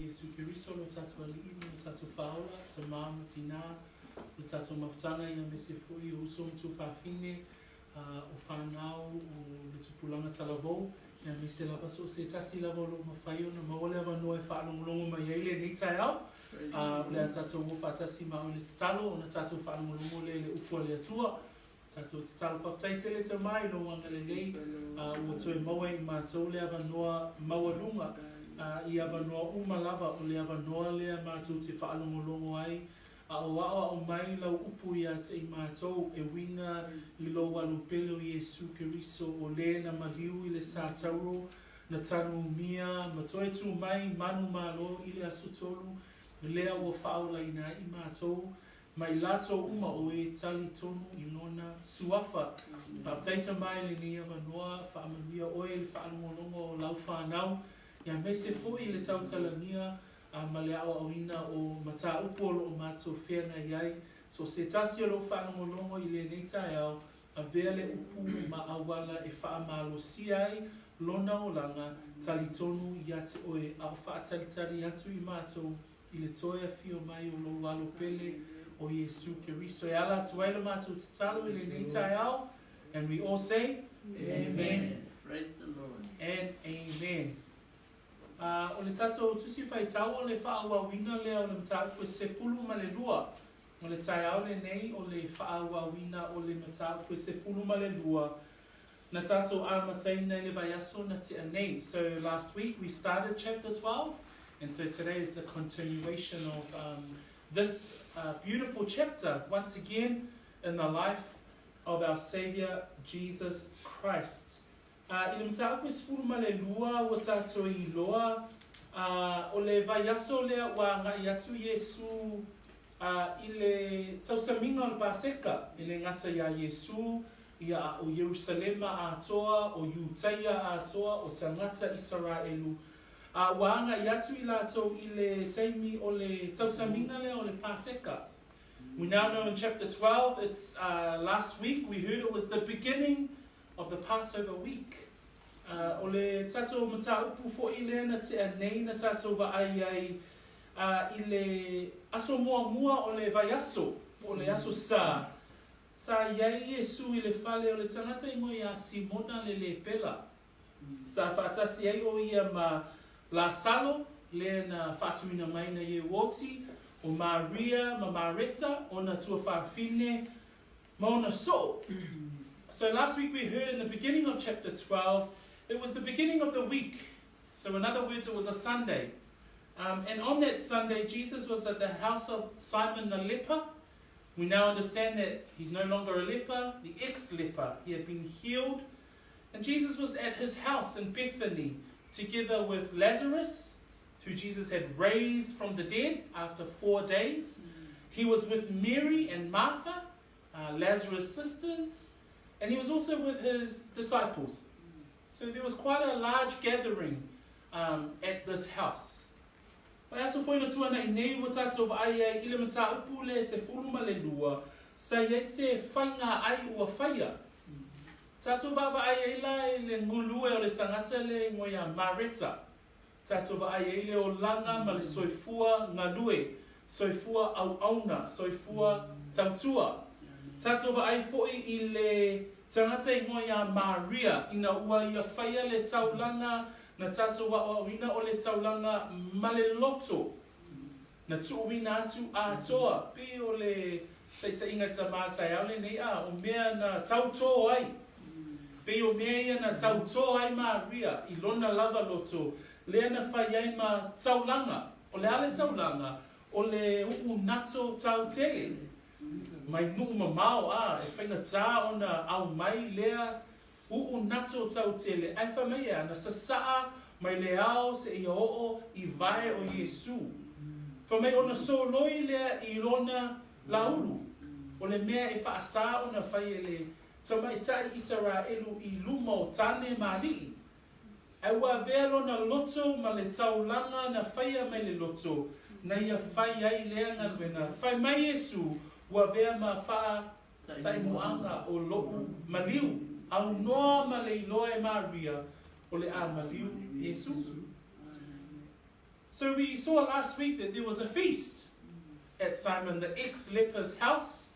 Iesu Keriso, lo tatou ali'i, lo tatou faaaola, te māma tina, lo tatou mafutanga ia me se fui o uso mtu whawhine, o whanau, o le tupulanga talavou, ia me se lava so se tasi lava lo mawhaio na mawale awa noe whaanongolongo mai eile ni tai au, le tatou mo whaatasi ma o le tatalo, o na tatou whaanongolongo le upua le atua, tatou tatalo whawtaitele te mai, no wangale lei, ua toe maua i mātou le awa noa mawalunga, I awa noa umalava o le awa noa lea mātou te whaalongolongo ai, o o mai lau upu ia te I mātou e winga I lo walu pele o Iesu Keriso o le na mahiu I le sātauro na tanu mia ma toe tu mai manu malo I le asutolu lea ua whaola ina I mātou mai lato uma o e tali tonu I nona suafa taita mai le ni awa noa whaamanuia oe le whaalongolongo o lau whanau ia me se foi le tautalania ma le awa awina o mata upolo o mātou whianga iai. So se tasi o lo whanongolongo I le neitai au, a vea le upu ma awala e whaamalo si ai, lona o langa, talitonu I ate oe au whaatalitari atu I mātou, I le toia fio mai o lo walo pele o Iesu Keriso. E ala tuaila mātou tatalo I le neitai au, and we all say, Amen. Praise the Lord. And Amen. O le tatou tusi whai tau o le whaawawina lea o le matau koe se pulu ma le lua. O le tai au le nei o le whaawawina o le matau koe se pulu ma le lua. Na tatou a mataina le vaiaso na te anei. So last week we started chapter 12 and so today it's a continuation of this beautiful chapter once again in the life of our Saviour Jesus Christ. I le matau koe sepulu ma le lua o tātou I loa o le vaiaso lea wa ngai atu Iesu I le tausaminga o le Paseka I le ngata ia Iesu ia o Yerusalema Atua o Iutaia Atua o tangata Israelu wa ngai atu I latou I le taimi o le tausaminga lea o le Paseka. We now know in chapter 12, it's last week we heard it was the beginning of the Passover week. O le tatou mataupu fo I le na te anei na tatou wa ai I le aso mua o le vaiaso, o le aso sa iai Iesu I le fale o le tangata I mo ia Simona le pela. Sa whaatasi ai o ia ma la salo, le na whaatuina mai na ie woti, o Maria, ma Mareta, o na tua whaafine, ma ona so. So last week we heard in the beginning of chapter 12, it was the beginning of the week. So in other words, it was a Sunday. And on that Sunday, Jesus was at the house of Simon the leper. We now understand that he's no longer a leper, the ex-leper. He had been healed. And Jesus was at his house in Bethany, together with Lazarus, who Jesus had raised from the dead after 4 days. He was with Mary and Martha, Lazarus' sisters, and he was also with his disciples. So there was quite a large gathering at this house. But aso foi na tuana I nei wa tatou ai ai I le mataupu le se fuluma le lua, sa ia se whainga ai ua whaia. Tatou baba ai ai la le ngulue o le tangata le ngoia Mareta. Tatou ai ai le o langa ma le soifua ngalue, soifua au auna, soifua tautua. Tatou ai foi I le tangata I ngoia Maria, ina ua ia whaia le taulanga, na tatou wa wina o le taulanga ma le loto. Na tuuwina atu Atua, pe o le taitainga ta mātai au le nei o mea na tauto ai. Pe o mea ia na tauto ai Maria, I lona lava loto, lea na whaiai ma taulanga, o le ale taulanga, o le nato tautele. Mai nuu mamao e whainga tā ona au mai lea nato tautele. Ai whamea na sasaa mai le ao se I oo I vai o Iesu. Whamea ona soloi lea I lona laulu. O le mea e whaasa ona whai le tamaitai Israelu I luma o tane mali. Ai wa vea lona loto ma le taulanga na whaia mai le loto. Na ia whai ai lea ngaruenga. Whai mai Iesu wa vea ma wha taimuanga o loo maliu. Au noa ma le iloa Maria o le a maliu Iesu. So we saw last week that there was a feast at Simon the ex-leper's house,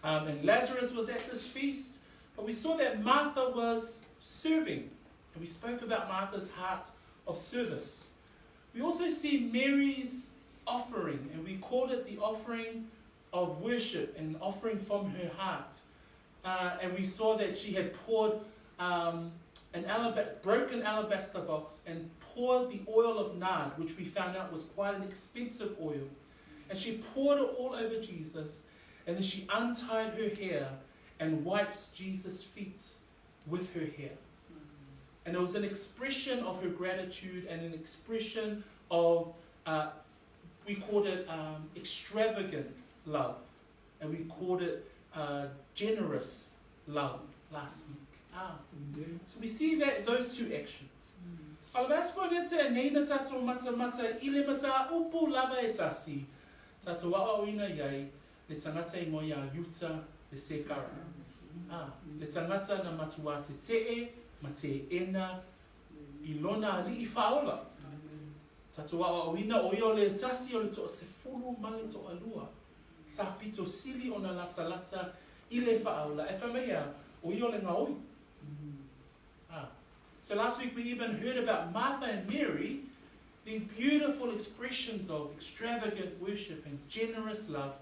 and Lazarus was at this feast. But we saw that Martha was serving, and we spoke about Martha's heart of service. We also see Mary's offering, and we called it the offering of worship, an offering from her heart. And we saw that she had poured broken alabaster box and poured the oil of nard, which we found out was quite an expensive oil. And she poured it all over Jesus, and then she untied her hair and wipes Jesus' feet with her hair. And it was an expression of her gratitude and an expression of, we called it extravagant love. And we called it generous love last week. So we see that those two actions. Alvasco nete neina tato mata ile mata upu lava etasi. Tato wa'awina yai le tangata I moia yuta le sekara. Le tangata na matua te te'e, ma te ena, ilona li I faola. Tato wa'awina o io le tasi o le to se fulu male to alua. Sa pito sili ona lata ile faola. E whamea o io le ngaoi. So last week we even heard about Martha and Mary, these beautiful expressions of extravagant worship and generous love.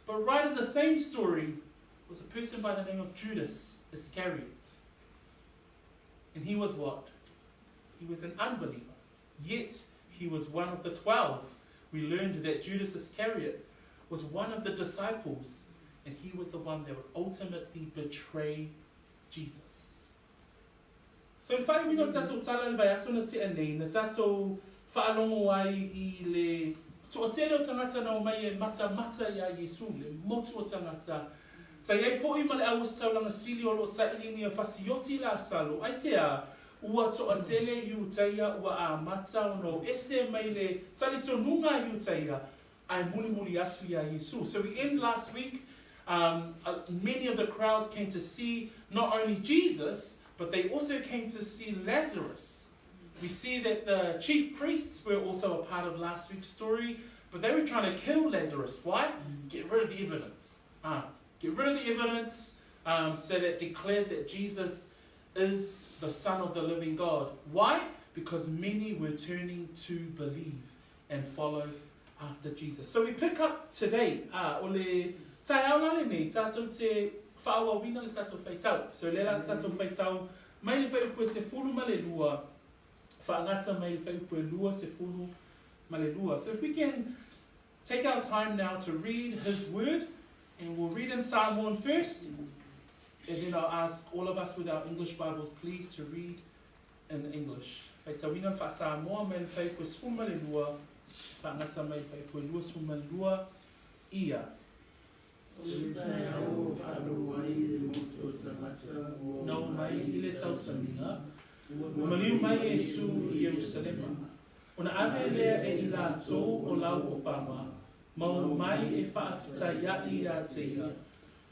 But right in the same story was a person by the name of Judas Iscariot. And he was what? He was an unbeliever. Yet he was one of the 12. We learned that Judas Iscariot was one of the disciples, and he was the one that would ultimately betray Jesus. So in whai wino tatou tala le vai aso na te anei, na tatou whaalongo ai I le to tere o tangata na o mai e mata ia Iesu, le motu o tangata. Sa iai fōi ma le awas taulanga sili o lo sa ilini a fasioti la salo, ai sea ua to atele iu taia ua a mata o no ese mai le talitonunga iu taia, ai muli atu ia Iesu. So we end last week, many of the crowds came to see not only Jesus, but they also came to see Lazarus. We see that the chief priests were also a part of last week's story, but they were trying to kill Lazarus. Why? Get rid of the evidence. Get rid of the evidence so that it declares that Jesus is the Son of the living God. Why? Because many were turning to believe and follow after Jesus. So we pick up today. Ole tai aulale nei tatou te whaaua wina le tatou whaitau. So lera tatou whaitau, mai le whaipue se fulu ma le lua, whaangata mai le whaipue lua se fulu ma le lua. So if we can take our time now to read His Word, and we'll read in Psalm 1 first, and then I'll ask all of us with our English Bibles, please, to read in English. Whaitau wina wha Samoa mai le whaipue se fulu ma le lua, whaangata mai le whaipue lua se fulu ma le lua, ia. No mai ile tau samina, o maliu mai Iesu I Yerusalema. Ona ave lea e ila tou o lau o pama, mau mai e whaafita iai a teia.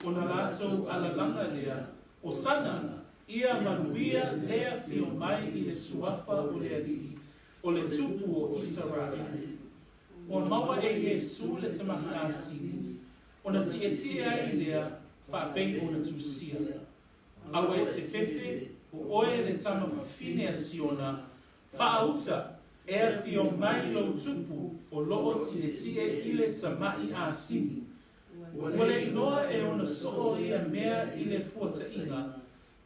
Ona lātou alalanga lea, o sana, ia manuia lea fio mai I le suafa o lea lii, o le tupu o Israel. O maua e Iesu le tamaki a sini, ona tia ai lea whaapei ona tūsia. Awa e te whewhe, o oe le tama whawhine a siona, whaauta e whio mai lo tupu o loo tia I le tamai a sini. Wale inoa e ona soo ia mea I le fuata inga,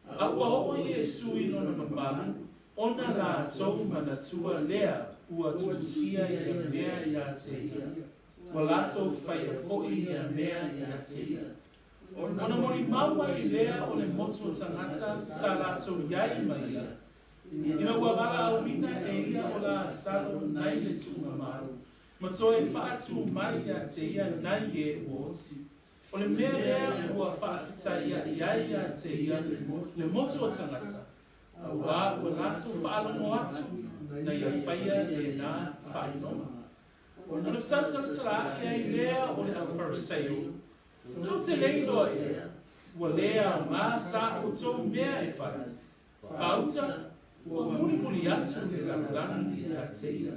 a ua o Iesu I nona mamalu, ona la tau manatua lea ua tūsia ia mea ia te ia. Walato whai a fo'i ia mea ia te ia. Ona mori maua I lea o le motu o tangata sa lato iai mai ia. Ina ua wala au mina e ia o la salo nai le tunga maru. Matoe whaatu mai ia te ia nai e uoti. O le mea lea ua whaakita ia iai ia te ia le motu o tangata. A wā ua lato whaalongo atu na ia whaia le nā whainoma. Ona whautala tala ia I lea o le au Phariseo. Tō te leiloa ia, ua lea mā sa o tō mea e whai. Pauta, ua muli atu le lalangi ia te ia.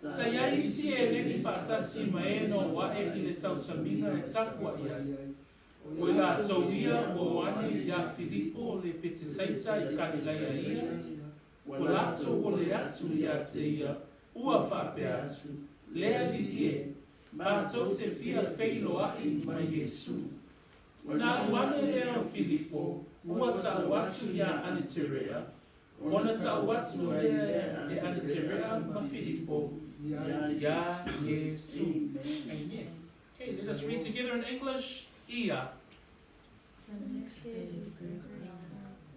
Sa ia isi e neni whaatasi maeno wa e i le tau samina e tapua iai. O la tauia o ane ia Filipo o le Petesaita I Kalileia ia. O lato o le atu ia te ia ua whaape atu. Lea li e, mātou te fia faailoa mai Iesu. Nā wane lea o Filipo, ua tau atu ia Aniterea. Ona tau atu lea e Aniterea ma Filipo. Ya Iesu. Amen. Okay, let us read together in English. Ia. The next day, the great crowd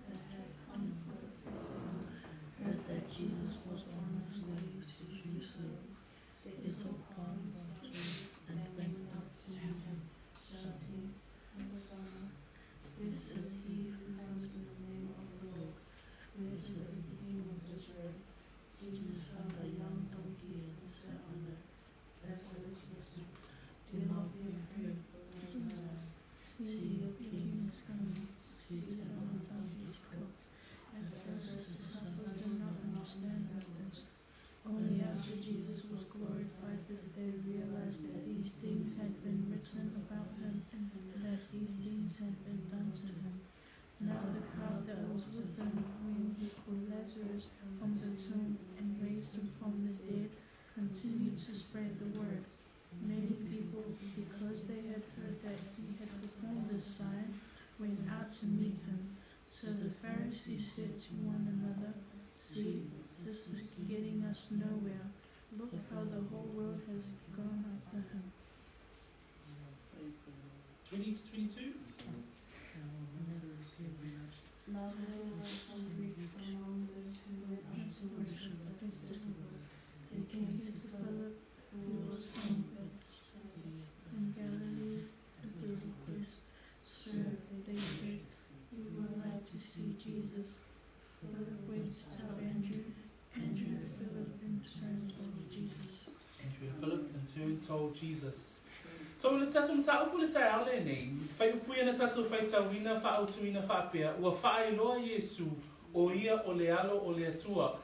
that had come heard that Jesus was on his way to Jerusalem. They took palm branches and went out to him, shouting, Hosanna, this is he who comes in the name of the Lord. This is the King of Israel. Jesus found a young donkey and sat on it. That's what it's written. Do not be afraid, Hosanna. See your king is coming, seated on a donkey's coat. At first the disciples did not understand this. Only after Jesus was glorified did they realize that these things had been written about him and that these things had been done to him. Now the crowd that was with them, when he called Lazarus from the tomb and raised him from the dead, continued to spread the word. Many people, because they had heard that he had performed this sign, went out to meet him. So the Pharisees said to one another, See, this is getting us nowhere. Look how the whole world has gone after him. 20 to 22? Now there were some Greeks among those who went up to worship at his temple. They came to Philip, who was from in Galilee, at the request. Sir, they said, we would like to see Jesus. Philip went to tell Andrew. Andrew and Philip in turn told Jesus. Andrew and Philip in turn told Jesus. So le tatu mta upu le tai au le nei, whai upuia na tatu whai tauina wha autuina whaapea, ua faailoa Iesu o ia o le alo o le atua.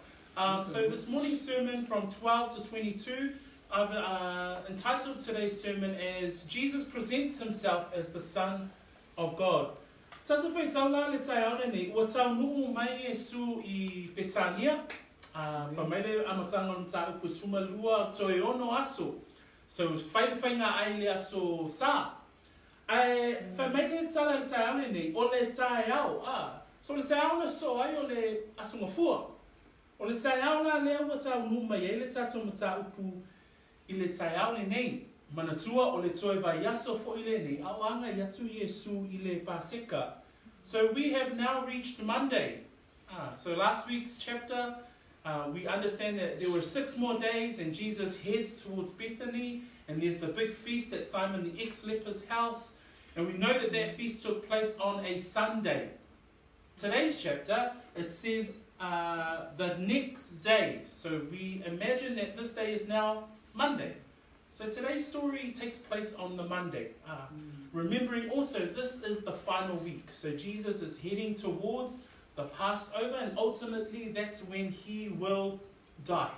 So this morning's sermon from 12 to 22, I've entitled today's sermon as Jesus presents himself as the Son of God. Tatu whai tau la le tai au le nei, ua tau nuu mai Iesu I Betania, whamaile amatanga mta upu suma lua toe ono aso. So whai ngā ai le aso sā. Ai whamaile tala le tai au le nei, o le tai au. So le tai au na so ai o le aso ngafua. O le tai au la lea ua tau nuu mai e le tatu mata upu I le tai au le nei. Manatua o le toe vai aso fo I le nei. Au anga I atu Iesu I le Paseka. So we have now reached Monday. So last week's chapter, we understand that there were 6 more days and Jesus heads towards Bethany and there's the big feast at Simon the ex-leper's house. And we know that that feast took place on a Sunday. Today's chapter, it says the next day. So we imagine that this day is now Monday. So today's story takes place on the Monday. Remembering also this is the final week. So Jesus is heading towards the Passover and ultimately that's when he will die.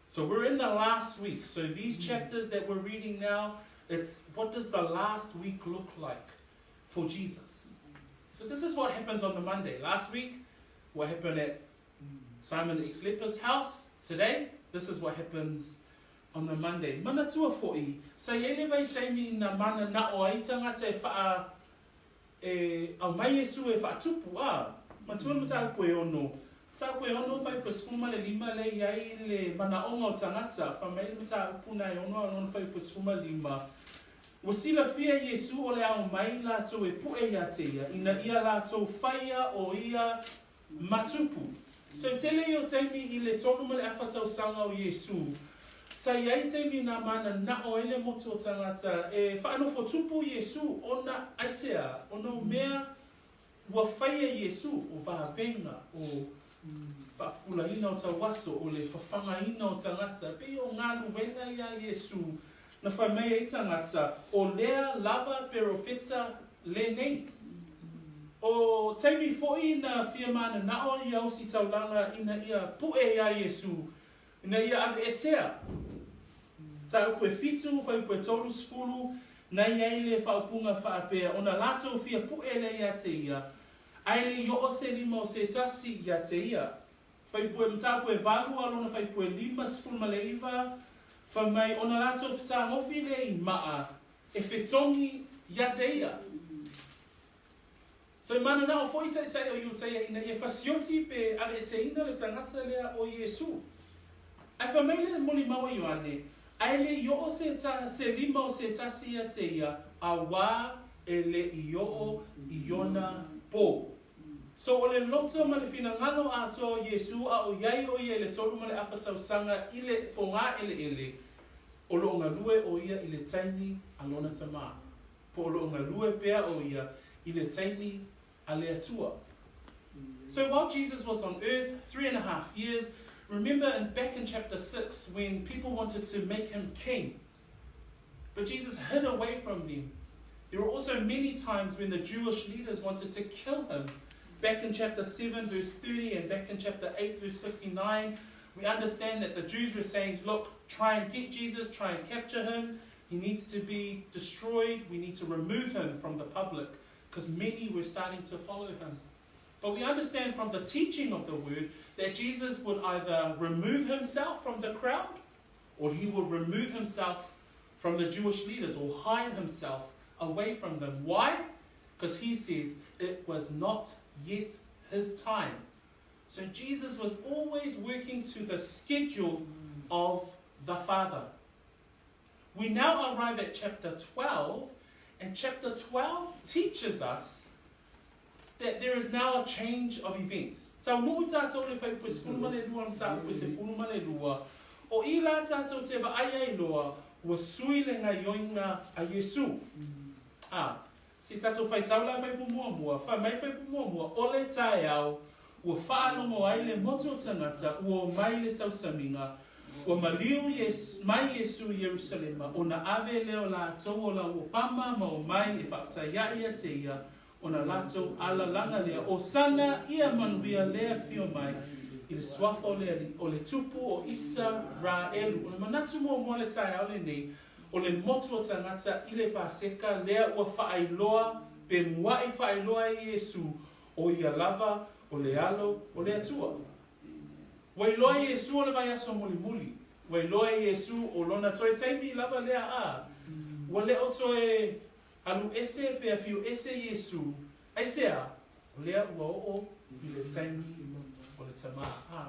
So we're in the last week. So these chapters that we're reading now, it's what does the last week look like for Jesus? So this is what happens on the Monday. Last week, what happened at Simon the ex-leper's house. Today, this is what happens on the Monday. Mana tua fo'i, sa yele vai taimi na mana na o ai tangata e wha au mai Iesu e wha tupu Matua mata koe ono. Ta koe ono whai pasfuma le lima le iai le mana onga o tangata. Whamai mata upuna e ono anon whai pasfuma lima. Wasila fia Iesu o le au mai la tau e pue ia te ia. Ina ia la tau whaia o ia matupu. So tele o teimi I le tonu male awhatau sanga o Iesu. Sa iai teimi na mana na o ele moto o tangata. E whaano fo tupu Iesu ona aisea. Ono mea ua whaia Iesu o whahapenga o whapulaina o tawaso o le whawhangaina o tangata. Pe o ngā luwenga ia Iesu na whamea I tangata o lea lava perofeta le nei. O teimi fo'i na whiamana na o I ausi taulanga ina ia pue ia Iesu. Ina ia ave esea. Ta upu e fitu, fa upu e tolu spulu, na ia ile fa upunga fa apea. Ona lato fia pu ele ia te ia. Aile yo o se lima o se tasi ia te ia. Fa upu e mtapu e valu alona fa upu e lima spulu maleiva. Fa mai ona lato fita ngofi le i maa. E fetongi ia te ia. So mana na o foi te o yu te ia ina ia fasioti pe ave se ina le tangata lea o Iesu. Ai fa mai le moli maua Ioane. Aile yo o se lima o se tasi ia te ia. A wā e le i o iona po. So o le loto ma le fina ngano ato Iesu a o iai o ia le tolu ma le awhatau sanga i le fonga ele. O lo ngā lue o ia i le taimi alona tama. Po o lo ngā lue pea o ia i le taimi a le Atua. So while Jesus was on earth 3.5 years, remember back in chapter 6 when people wanted to make him king, but Jesus hid away from them. There were also many times when the Jewish leaders wanted to kill him. Back in chapter 7 verse 30 and back in chapter 8 verse 59, we understand that the Jews were saying, look, try and get Jesus, try and capture him. He needs to be destroyed. We need to remove him from the public because many were starting to follow him. But we understand from the teaching of the word that Jesus would either remove himself from the crowd or he would remove himself from the Jewish leaders or hide himself away from them. Why? Because he says it was not yet his time. So Jesus was always working to the schedule of the Father. We now arrive at chapter 12, and chapter 12 teaches us that there is now a change of events. Tau nuu tātou le whai pue sepulu male lua, tātou pue sepulu male lua, o i la tātou te wa ai ai loa, ua sui le ngā yoinga a Iesu. Si tātou whai taula whai pu mua mua, whai mai whai pu mua mua, o le tae au, ua whānongo ai le moto tangata, ua mai le tau saminga, ua maliu mai Iesu i Jerusalema, o na ave leo la tau o la ua pama ma o mai e whakataya ia te ia, o na lato ala langa lea, o sana ia manuia lea fio mai, i le swafo lea o le tupu o Isa ra elu, o le manatu mua le tae au le nei, o le motu o tangata i le paseka lea ua faailoa, pe mua i faailoa i Iesu, o ia lava, o le alo, o le atua. Wailoa i Iesu o le vai aso muli muli. Wailoa i Iesu o lona toe taimi lava lea a. Wa le o toe alu ese pe a fiu ese Iesu. Ai sea, o lea ua o i le taimi o le tama a.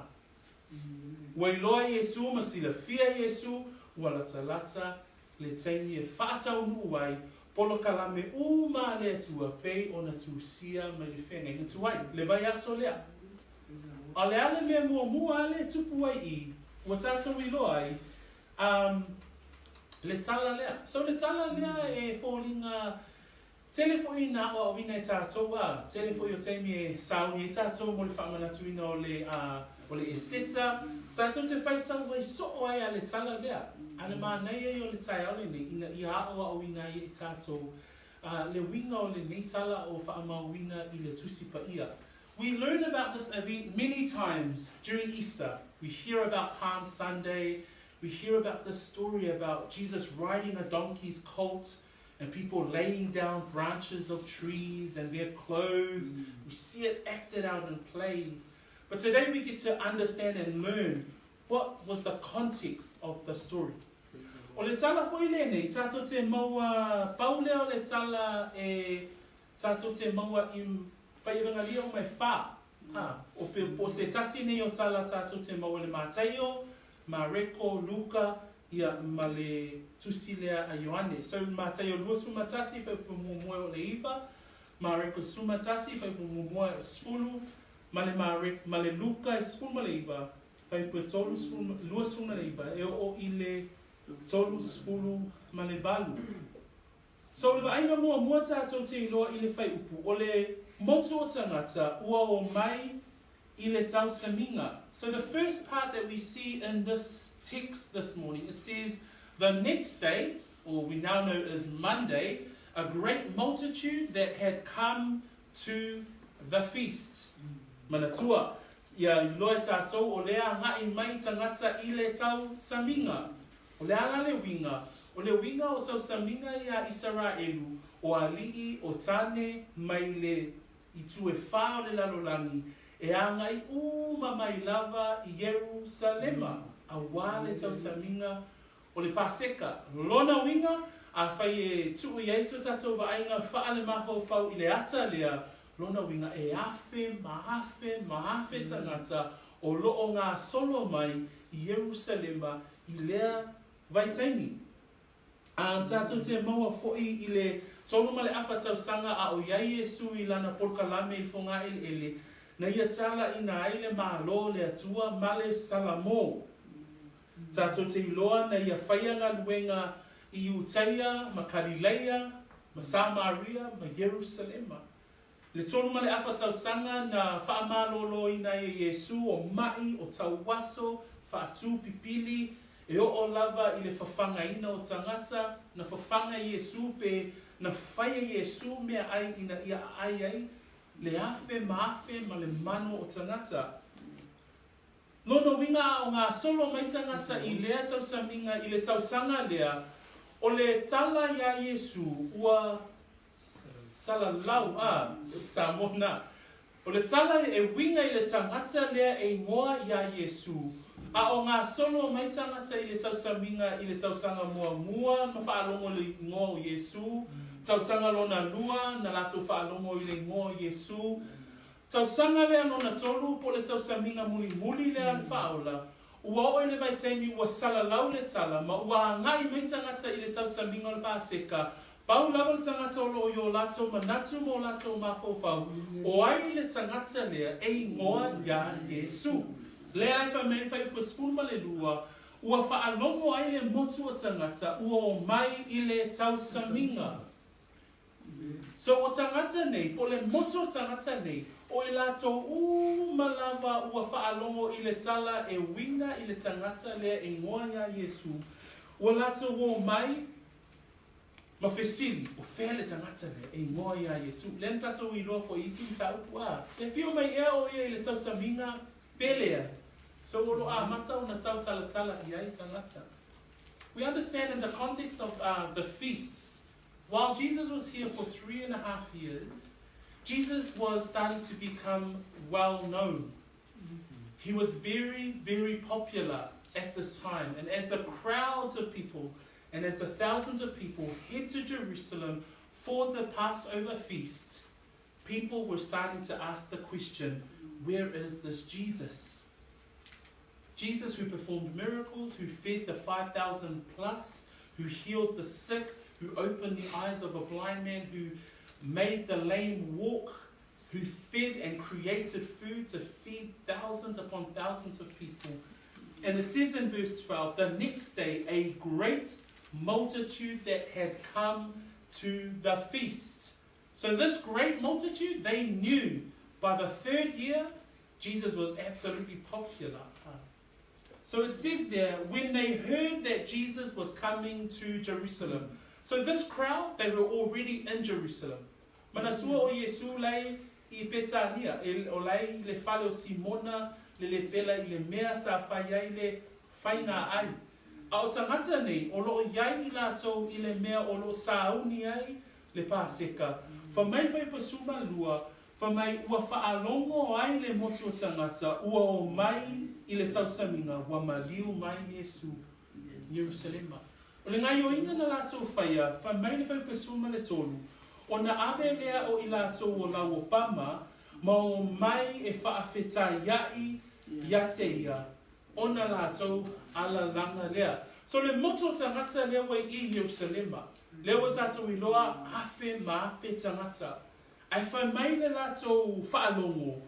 Wailoa i Iesu ma sila fia Iesu, ua lata le taimi e whaatau nuu ai, polo kalame uma le atua pei o na tusia mai le whenga. Ina tuai, le vai aso lea. A le ale mea mua le tupu ai I, ua tātou I loa ai, le tala lea. So le tala lea e fōringa, telefoi na o wina I tātou a, telefoi o teimi e sauni e tātou mo le whamanatuina o le e seta, tātou te whaitau wai soo ai a le tala lea. Ana mā nei e o le tai au le nei, ina I haoa o wina I tātou, le winga o le nei tala o whaamau wina I le tusipa ia. We learn about this event many times during Easter. We hear about Palm Sunday. We hear about this story about Jesus riding a donkey's colt and people laying down branches of trees and their clothes. We see it acted out in plays. But today we get to understand and learn what was the context of the story. O le tala foi lene, tātou te maua paulea o le tala e tātou te maua I whairangalia o mai whā. O se tasi nei o tala tātou te maua le Mātaio, Mareko, Luka, ia ma le tusi lea a Ioane. So Mātaio lua sumatasi, whaipu mua o le iwa, Mareko sumatasi, whaipu mua o spulu, ma le Luka e spulu ma le iwa, whaipu tolu spulu, lua spulu ma le iwa, e o I le tolu spulu ma le balu. So le ainga mua tātou te iloa I le whaiupu, o le motu o tangata, ua o mai I le tau saminga. So the first part that we see in this text this morning, it says, the next day, or we now know as Monday, a great multitude that had come to the feast. Manatua. ia loa tātou o lea ngai mai tangata I le tau saminga. O le ala le winga. O le winga o tau saminga ia Israelu o alii o tane mai le I tue whā o le lalolangi. E angai mai lava I Yerusalema. A wā le tau saminga o le paseka. Lona winga a whai e tuu Iesu tātou vaenga wha le mawhau I le ata lea. Lona winga e maafe tangata o loo ngā solo mai I Yerusalema I lea vaitaini. Tātou te maua fo'i I le tonu ma le awhatau sanga a o iai Iesu I lana polkalame I whonga ele. Na ia tala I nga aile mālo le atua male salamo. Tātou te iloa na ia whaianga luenga I Utaia, ma Galileia, ma Samaria, ma Yerusalema. Le tonu ma le awhatau sanga na whaamālolo ina I Iesu o mai, o tauwaso, whaatu pipili, e o lava I le whawhanga ina o tangata, na whawhanga Iesu pe, na whaia Iesu mea ai ina ia ai, le afe ma le mano o tangata. Lono winga o ngā solo mai tangata I lea tau saminga I le tau sanga lea, o le tala ia Iesu ua salalau sa mona. O le tala e winga I le tangata lea e ngoa ia Iesu. A o ngā solo mai tangata I le tau saminga I le tau sanga mua ma whaalongo le ngoa o Iesu. Tau sanga lona lua na lato whaalongo I le ngoa o Iesu. Tau sanga lea nona tolu po le tau saminga muli lea le whaola. Ua o ele vai teimi ua salalau le tala, ma ua ngai me tangata I le tau saminga o le paseka. Pau lava le tangata o loo I o lato manatu mo lato mawhawhau. O ai le tangata lea e ngoa ia Iesu. Lea ai whamei whai paspun ma le lua, ua whaalongo ai le motu o tangata, ua o mai I le tau saminga. So o tangata nei, po le motu o tangata nei, o I lato malava ua whaalongo I le tala e winga I le tangata lea e ngoa ia Iesu. Ua lato o mai, ma fesili, o whea le tangata lea e ngoa ia Iesu. Len tato I loa fo isi I tau pua. E whio mai ea o ia I le tau saminga pelea. So o loa mata o na tau tala I ai tangata. We understand in the context of the feasts, while Jesus was here for 3.5 years, Jesus was starting to become well known. He was very, very popular at this time. And as the crowds of people and as the thousands of people head to Jerusalem for the Passover feast, people were starting to ask the question, where is this Jesus? Jesus who performed miracles, who fed the 5,000 plus, who healed the sick, who opened the eyes of a blind man, who made the lame walk, who fed and created food to feed thousands upon thousands of people. And it says in verse 12, the next day a great multitude that had come to the feast. So this great multitude, they knew by the 3rd year, Jesus was absolutely popular. So it says there, when they heard that Jesus was coming to Jerusalem. So this crowd, they were already in Jerusalem. Manatua o Iesu lei I Petania, o lei le fale o Simona, le pela I le mea sa whaiai le whainga ai. A o tangata nei, o loo iai I latou I le mea o loo sauni ai le paseka. Whamai whai pasuma lua, whamai ua whaalongo ai le motu o tangata, ua o mai I le tausaminga, ua maliu mai Iesu, Yerusalema. O le ngai o inga na latou whaia, whamai le whai pasuma le tolu, o na ame lea o I latou o lau o pama, ma o mai e whaafetai ia te ia, o na latou ala langa lea. So le moto tangata lea wai I Yerusalema, lea wa tatou I loa afe ma afe tangata. Ai whamai le latou whaalongo,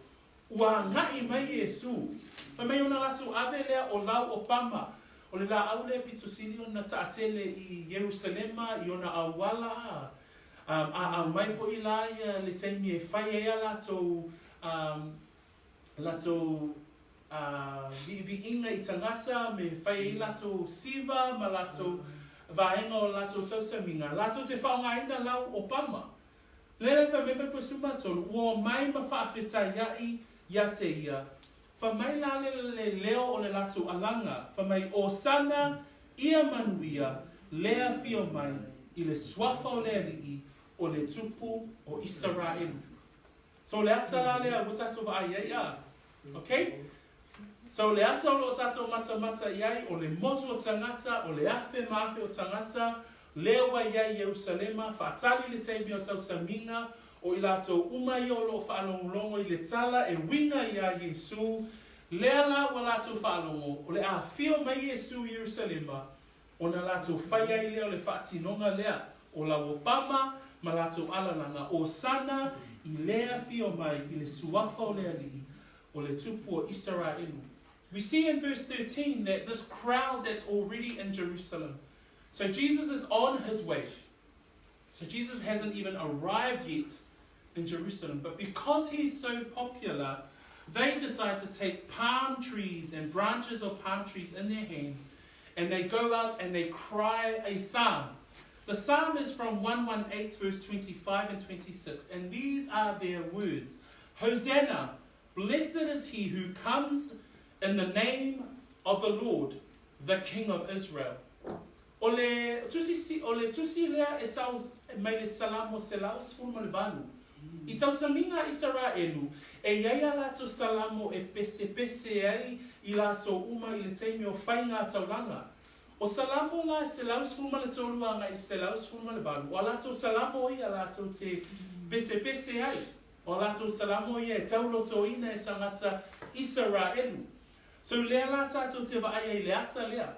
ua ngai mai Iesu. Whamai o na latou ame lea o lau o pama, o le la au lea pitusini o na taatele I Yerusalema, I o na awala a mai fo I la ia le taimi e whai ea lato vi inga I tangata me whai lato siva ma lato vaenga o lato tausaminga. Lato te whaonga ina lau o pama. Lele wha mewe pastuma tolu, ua mai ma whaafetai ia te ia. Whamai le leo o le latu alanga. Whamai o sana ia manuia lea fio mai I le swafa o lea lii o le tupu o Israelu. So le ata la lea watato wa ai ia. Okay? So le ata o lo tato mata mata iai o le motu o tangata, o le afe maafe o tangata, lea wa iai Yerusalema, whaatali le teimi o tau saminga, o I lato uma I o lo whaalongolongo I le tala e winga ia Iesu, lea la wa lato whaalongo, o le a fio mai Iesu Yerusalema, o na lato whaia I lea o le whaatinonga lea, o la wopama, ma lato alalanga, o sana I lea fio mai I le suafa o lea li, o le tupu o Israelu. We see in verse 13 that this crowd that's already in Jerusalem. So Jesus is on his way. So Jesus hasn't even arrived yet in Jerusalem. But because he's so popular, they decide to take palm trees and branches of palm trees in their hands. And they go out and they cry a psalm. The psalm is from 118 verse 25 and 26. And these are their words. Hosanna, blessed is he who comes in the name of the Lord, the King of Israel. Ole tusi lea e sau mai le salamo se lau sfulma le vanu. I tau saminga Israelu, e iaia lato salamo e pese pese ai I lato uma I le teimi o whainga taulanga. O salamo la se lau sfulma le toluanga I se lau sfulma le vanu. O lato salamo I a lato te pese pese ai. O lato salamo I e tauloto ina e tangata Israelu. So lea la tato te vaai le ata lea.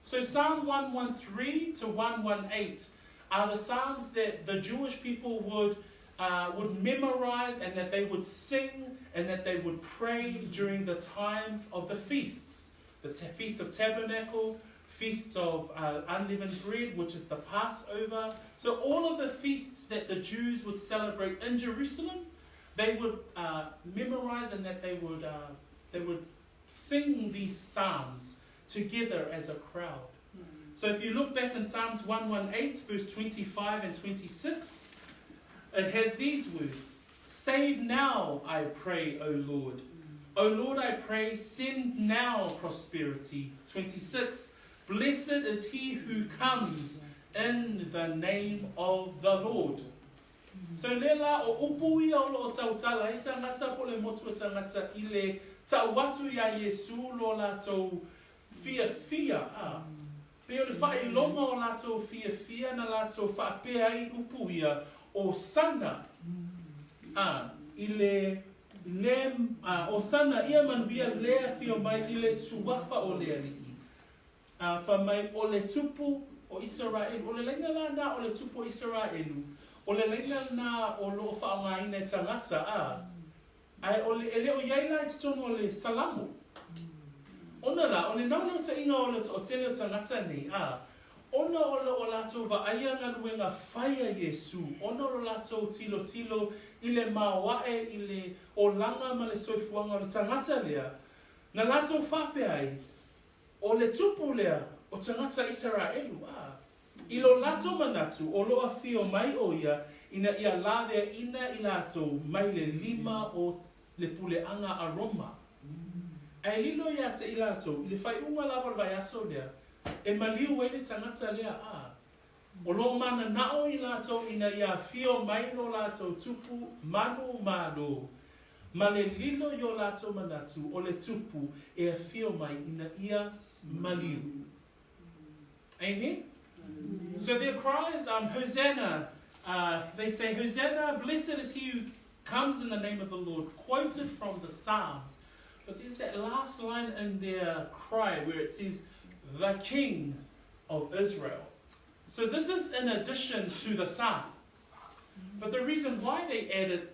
So Psalm 113 to 118 are the psalms that the Jewish people would memorize and that they would sing and that they would pray during the times of the feasts. The Feast of Tabernacle, Feast of Unleavened Bread, which is the Passover. So all of the feasts that the Jews would celebrate in Jerusalem, they would memorize and that they would sing these psalms together as a crowd. So if you look back in Psalms 118, verse 25 and 26, it has these words. Save now, I pray, O Lord. O Lord, I pray, send now prosperity. 26, blessed is he who comes in the name of the Lord. So lela o upui o lo tautala I tangata po le motu tangata I le tauatu ia Iesu lo lato fia. Peo le faailoa o lato fia na lato faapea ai upuia o sana. O sana ia manuia lea fio mai I le suafa o lea lii. Whamai o le tupu o Israel. O le lenga la na o le tupu o Israelu. O le lenga na o lo whaongaina tangata ai o le ele o iaila I tutono o le salamo. Ona la, o le nauna ta inga o le o tele o tangata nei Ona o lato wa aia ngā luenga whaia Iesu. Ona o lato tilo I le mawae I le o langa ma le soifuanga o le tangata lea. Na lato whape ai. O le tupu lea o tangata Israelu. I lo lato manatu o loa fio mai o ia ina ia lavea ina I lato mai le lima o le puleanga a Roma. Ai lilo ia te I lato, I le whai unga lava vai aso lea, e maliu e le tangata lea O lo mana nao I lato ina ia fio mai lo lato tupu manu malo. Ma le lilo yo lato manatu o le tupu e a fio mai ina ia maliu. Amen? So their cries, Hosanna. They say, Hosanna, blessed is he who comes in the name of the Lord, quoted from the Psalms. But there's that last line in their cry where it says, the King of Israel. So this is in addition to the Psalm. But the reason why they added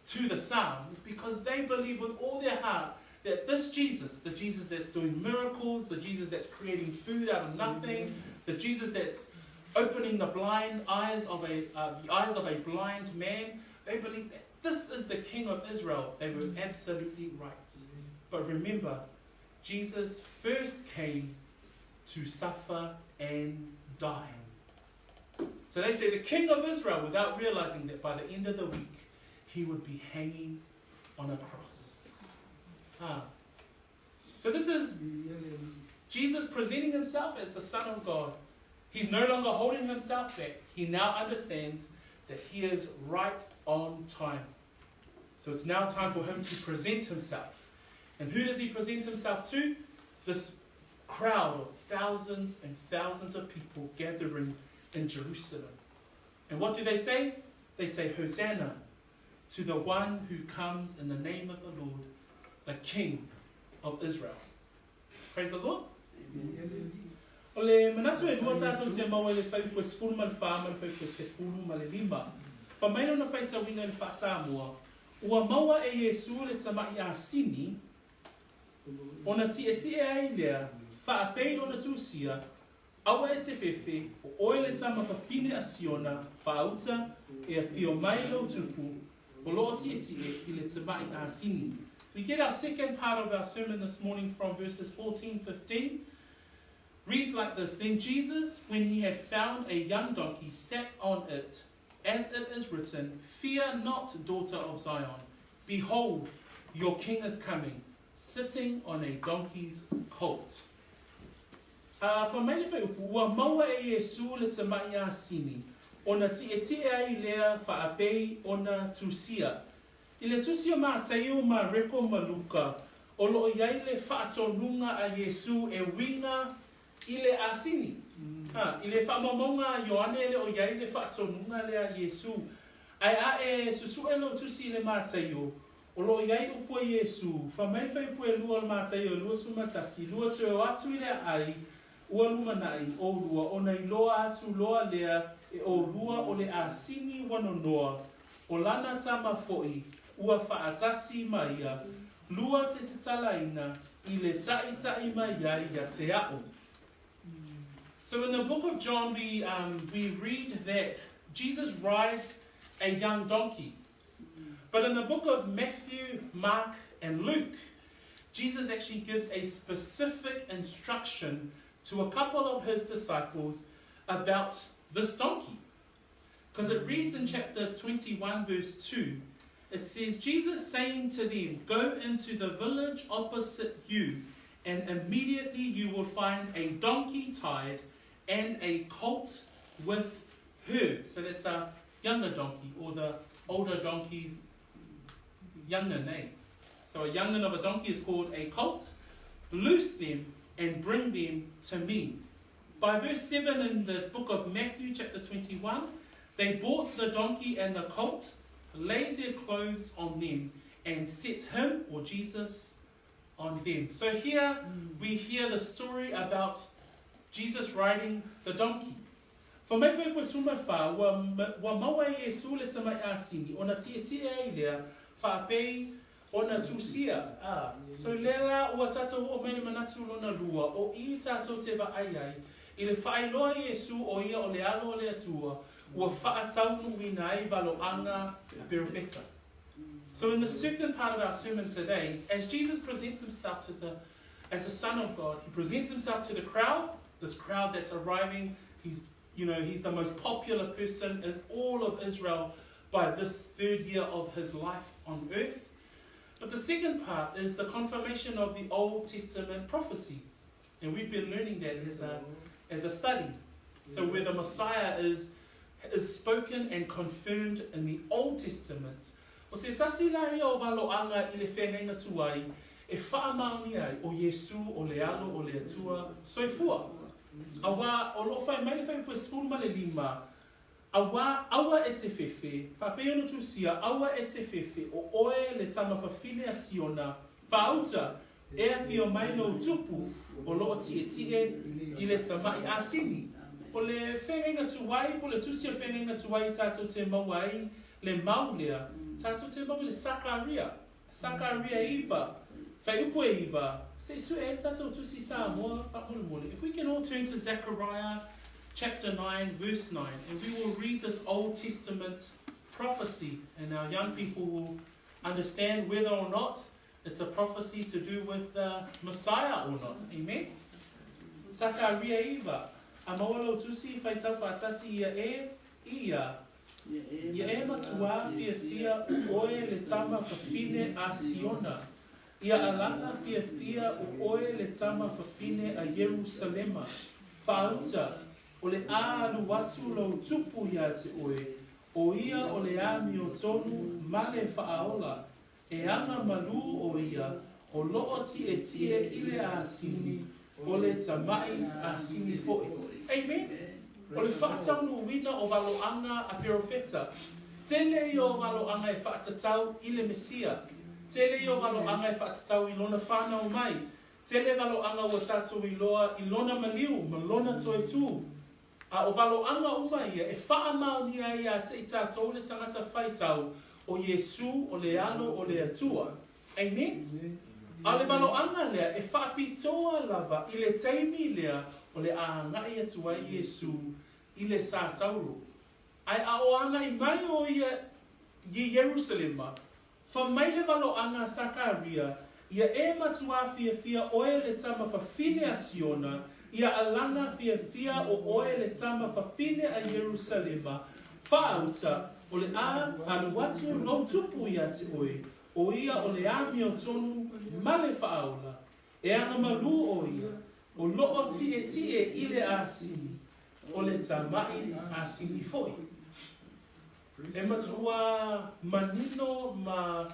to the Psalm is because they believe with all their heart that this Jesus, the Jesus that's doing miracles, the Jesus that's creating food out of nothing, the Jesus that's opening the blind eyes of a blind man, they believe that this is the King of Israel. They were absolutely right. But remember, Jesus first came to suffer and die. So they say the King of Israel, without realizing that by the end of the week, he would be hanging on a cross. So this is Jesus presenting himself as the Son of God. He's no longer holding himself back. He now understands that he is right on time. So it's now time for him to present himself. And who does he present himself to? This crowd of thousands and thousands of people gathering in Jerusalem. And what do they say? They say, Hosanna to the one who comes in the name of the Lord, the King of Israel. Praise the Lord. O le manatu e dua tātou te maua le whai koe sefulu ma le wha ma le whai koe sefulu ma le lima. Whamaino na whai tawina le wha Samoa. Ua maua e Iesu le tamai a sini. Ona tie ai lea. Wha apei ona tūsia. Awa e te whewhe. O oe le tama whawhine a siona. Wha auta e a whio mai lo tupu. O loo tie I le tamai a sini. We get our second part of our sermon this morning from verses 14-15. Reads like this. Then Jesus, when he had found a young donkey, sat on it, as it is written, Fear not, daughter of Zion. Behold, your king is coming, sitting on a donkey's colt. Whamaile whai upu, ua maua e Iesu le tamai a sini. Ona tie ai lea whaapei ona tusia. I le tusia mā teiu mā reko maluka. O loo iai le whaatonunga a Iesu e winga ile asini. Ile whamamonga Ioane le o iai le whaatonunga le a Iesu. Ai a e susu e lo tusi le mātaio. O lo iai upo Iesu. Whamai whai upo e lua le mātaio, lua sumatasi, lua teo atu ile ai, ua lumanai, o lua, o nei loa atu loa lea, e o lua o le asini wanonoa, o lana tama foi, ua whaatasi maia, lua te talaina, I le tai mai ai ia te ao. So in the book of John, we read that Jesus rides a young donkey. But in the book of Matthew, Mark, and Luke, Jesus actually gives a specific instruction to a couple of his disciples about this donkey. Because it reads in chapter 21, verse 2, it says, Jesus saying to them, Go into the village opposite you, and immediately you will find a donkey tied and a colt with her. So that's a younger donkey, or the older donkey's younger name. So a young'un of a donkey is called a colt. Loose them and bring them to me. By verse 7 in the book of Matthew, chapter 21, they bought the donkey and the colt, laid their clothes on them, and set him, or Jesus, on them. So here we hear the story about Jesus riding the donkey. For me whai koe suma wha, wa maua e Iesu le tamai a sini, ona tie ai lea, whaapei ona tusia. So lela ua tātou o mene manatu lona lua, o I tātou te wa ai ai, I le faailoa Iesu o ia o le alo o le atua, ua whaataunu ina ai waloanga perifeta. So in the second part of our sermon today, as Jesus presents himself as the Son of God, he presents himself to the crowd, this crowd that's arriving. He's the most popular person in all of Israel by this third year of his life on earth. But the second part is the confirmation of the Old Testament prophecies. And we've been learning that as a study. So where the Messiah is spoken and confirmed in the Old Testament. O se tasi lai o waloanga I le whenenga tuai, e whaamauni ai o Iesu, o le alo, o le atua, soifua. Awa, o lo whai mai le whai koe sefulu ma le lima, awa e te whewhe, whapei ono tūsia, awa e te whewhe, o oe le tama whawhine a siona, whaauta, e a whio mai no tupu, o loo tie I le tamai a sini. Po le whenenga tuai, po le tūsia whenenga tuai tātou te mawai, le maulea, tātou te mawai le Sakaria iwa, whai upo e iwa, se su e tātou tūsi Samoa, whamolemole. If we can all turn to Zechariah chapter 9, verse 9, and we will read this Old Testament prophecy, and our young people will understand whether or not it's a prophecy to do with the Messiah or not. Amen? Sakaria iwa, a mawalo tūsi whai tau whaatasi ia matua fia oe le tama whawhine a siona. Ia alanga fia o oe le tama fafine a Yerusalema. Whaauta, o le alu watu lau tupu ia te oe, o ia o le ami o tonu male whaaola, e anga malu o ia, o loo tie ile a sini, o le tamai a sini fo'i. Amen. O le whaataunu wina o waloanga a perofeta. Tele i o waloanga e whaatatau i le Mesia. Tele i o waloanga e whaatatau i lona whanau mai. Tele waloanga o tātou i loa i lona maliu, ma lona toi tū. A o waloanga uma ia e whaamau ni ai a te i tātou le tangata whaitau o Iesu, o le ano, o le Atua. Amen? A le waloanga lea e whaapitoa lava i le teimi lea o le aangai atua i Iesu i le sātauro. Ai a o anga i mai o ia i Jerusalema, wha mai le waloanga Sakaria, ia e matua fia oe le tama whawhine a Siona, ia alanga fia o oe le tama whawhine a Jerusalema, whaauta o le alu watu no tupu ia te oe, o ia o le ami o tonu male whaaula, e anga malu o ia, o loo tie i le asini, o le tamai asini foi. E matua manino ma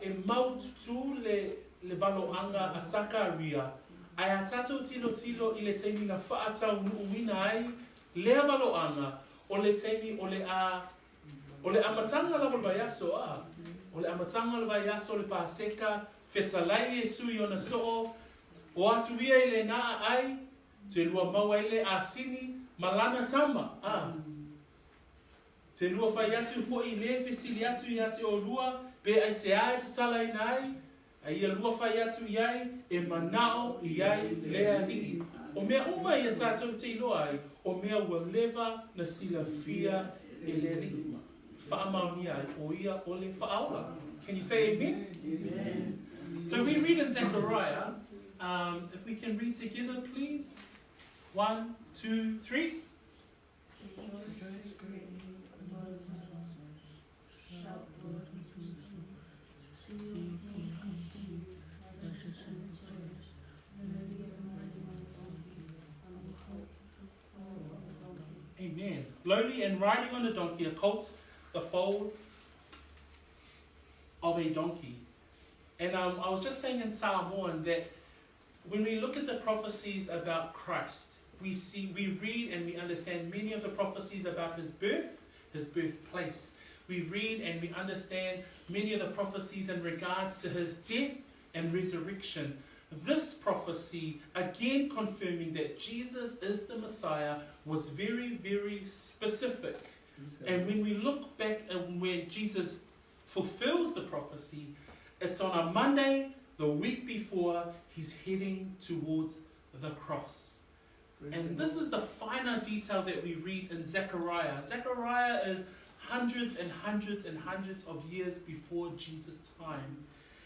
e maututu le waloanga a Sakaria, ai a tatou tilo i le teimi na whaatau nuuina ai, lea waloanga o le teimi o le amatanga la walvaiaso a, o le amatanga la walvaiaso le paseka, whetalai Iesu i ona soo, o atu ia i le naa ai, te lua maua i le asini, malana tama, te lua whai atu fo i le whesili atu i ate o lua, pe ai se ae te tala i nai, ai ia lua whai atu i ai, e manao i ai lea li. O mea uma i a tātou te iloa ai, o mea ua lewa na sila fia e le li. Whaamau ni ai, o ia o le whaaola. Can you say amen? Amen. So we read in Zechariah, if we can read together please. 1, 2, 3. Amen. Lowly and riding on a donkey, a colt, the foal of a donkey. And I was just saying in Psalm 1 that when we look at the prophecies about Christ, we read and we understand many of the prophecies about his birthplace. We read and we understand many of the prophecies in regards to his death and resurrection. This prophecy, again confirming that Jesus is the Messiah, was very, very specific. And when we look back at where Jesus fulfills the prophecy, it's on a Monday, the week before, he's heading towards the cross. And this is the finer detail that we read in Zechariah. Zechariah is hundreds and hundreds and hundreds of years before Jesus' time.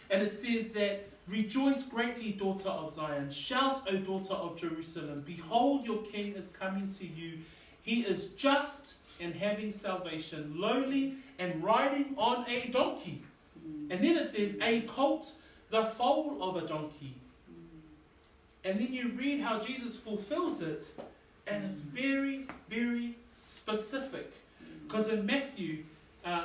And it says that, "Rejoice greatly, daughter of Zion. Shout, O daughter of Jerusalem. Behold, your king is coming to you. He is just and having salvation, lowly and riding on a donkey." And then it says, "A colt, the foal of a donkey." And then you read how Jesus fulfills it, and it's very, very specific. Because in Matthew,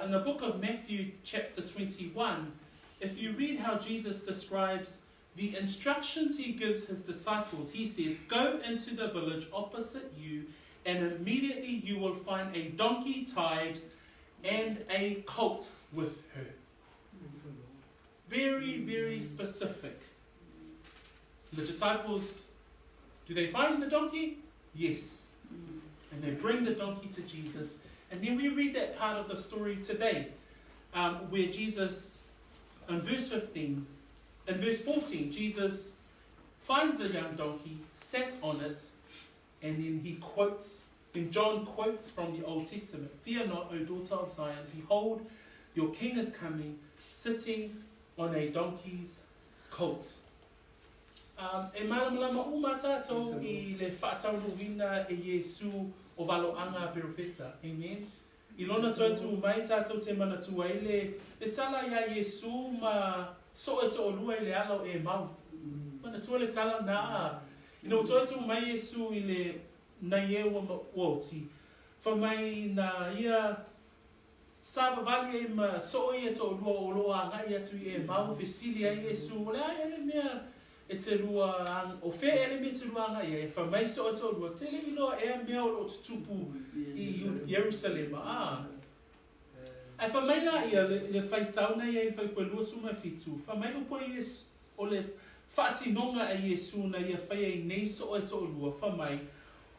in the book of Matthew chapter 21, if you read how Jesus describes the instructions he gives his disciples, he says, "Go into the village opposite you, and immediately you will find a donkey tied and a colt with her." Very, very specific. The disciples, do they find the donkey? Yes. And they bring the donkey to Jesus. And then we read that part of the story today, where Jesus, in verse 15, in verse 14, Jesus finds the young donkey, sat on it, and then he quotes, then John quotes from the Old Testament, "Fear not, O daughter of Zion, behold, your king is coming, sitting on a donkey's colt." E malamalama uma tātou I le whaatauruina e Iesu o waloanga perofeta. Amen. I lona tautu mai tātou te manatua I le tala ia Iesu ma so e to lua le ala e mau. Mana tu le tala na. Ino to tu mai Iesu ile na ye wo ti. Fa mai na ia Sava vali e ma so ia to lua o loa nga ia tu e mau fesili ai Iesu. Le ai ele mea e te lua o fe ele me te lua nga ia. Fa mai so to lua. Te le ilo e mea o tutupu i Jerusalem. Ai fa mai na ia le fai tau na ia i fai po lua suma fitu. Fa mai upo Iesu o le fati nonga e Iesu na ia fai ai nei so e to lua. Fa mai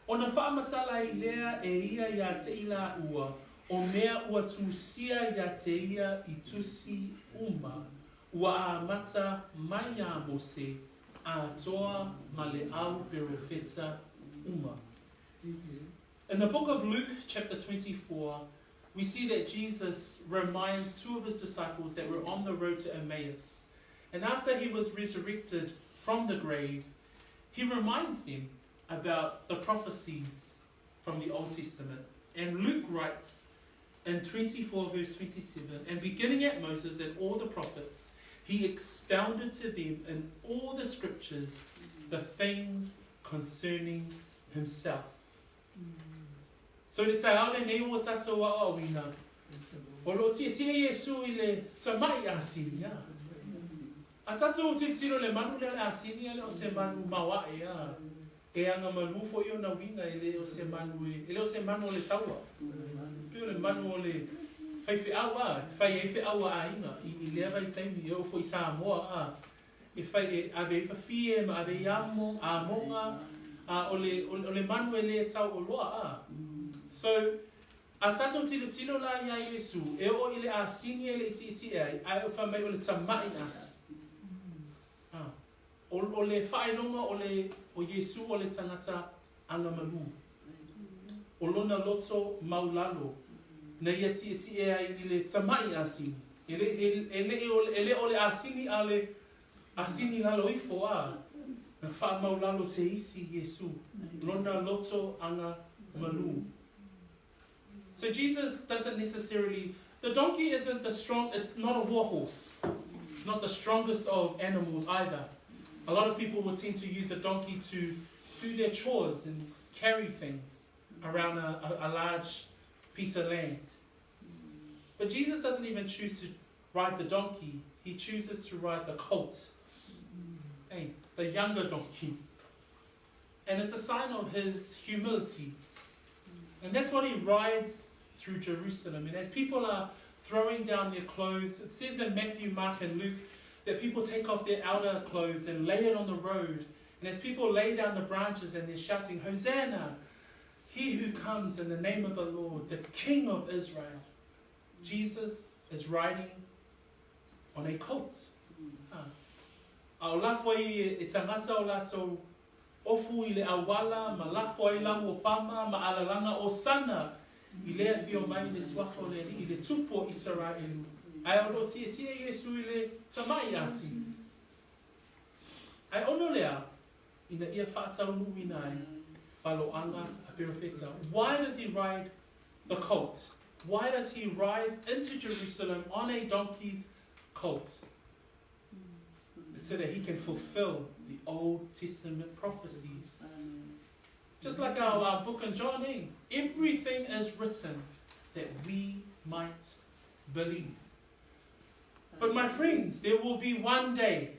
ona fa matala i lea e ia ia te ila ua. O mea ua tusia ia te ia i tusi uma, ua a mata mai a mose, a toa ma le au perofeta uma. In the book of Luke, chapter 24, we see that Jesus reminds two of his disciples that were on the road to Emmaus. And after he was resurrected from the grave, he reminds them about the prophecies from the Old Testament. And Luke writes, in 24 verse 27, and beginning at Moses and all the prophets, he expounded to them in all the scriptures the things concerning himself. So le taale nei o tatou wa o wina. O lo tia Iesu i le tamai asini ya. A tatou te tiro le manu le asini le o se manu mawa ya. E anga malufo i o na wina ele o se manu ele o se manu le taua. Pio le manu o le fai aua, fai e fe aua a inga i le vai taimi e o foi Samoa a. E fai e ave fa fie ma ave amo a monga a o le manu ele tau o loa a. So a tatou tilo la ia Iesu e o ile a sini ele iti ai ai o fa mai o le tamai as. O le faailoa o Iesu o le tangata anga malu. O lona loto maulalo. Na ia ti e ai i le tamai asini. Ele o le asini a le asini lalo ifo a. Na wha maulalo te isi Iesu. Lona loto anga malu. So Jesus doesn't necessarily... The donkey isn't the strong... It's not a war horse. It's not the strongest of animals either. A lot of people will tend to use a donkey to do their chores and carry things around a large piece of land. But Jesus doesn't even choose to ride the donkey. He chooses to ride the colt, the younger donkey. And it's a sign of his humility. And that's what he rides through Jerusalem. And as people are throwing down their clothes, it says in Matthew, Mark and Luke that people take off their outer clothes and lay it on the road. And as people lay down the branches and they're shouting, Hosanna, he who comes in the name of the Lord, the King of Israel. Jesus is riding on a colt. Au lafo I tangata o lato ofu I le awala, ma lafo I lango pama, ma alalanga o sana, I lea fio mai le swafo le I le tupo Israelu. Ai ono tia Iesu I le tamai asi. Ai ono lea, ina ia whaatau nui nai, whaloanga a perofeta. Why does he ride the colt? Why does he ride into Jerusalem on a donkey's colt? It's so that he can fulfill the Old Testament prophecies. Just like our book in John, everything is written that we might believe. But my friends, there will be one day.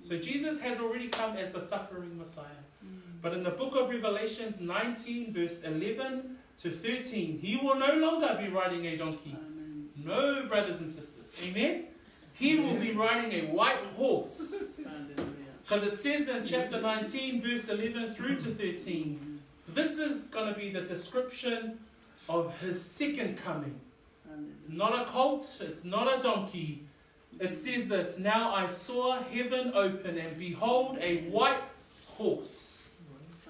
So Jesus has already come as the suffering Messiah. But in the book of Revelations 19 verse 11 to 13, he will no longer be riding a donkey. No, brothers and sisters. Amen? He will be riding a white horse. Because it says in chapter 19 verse 11 through to 13, this is going to be the description of his second coming. It's not a colt, it's not a donkey. It says this, now I saw heaven open, and behold, a white horse.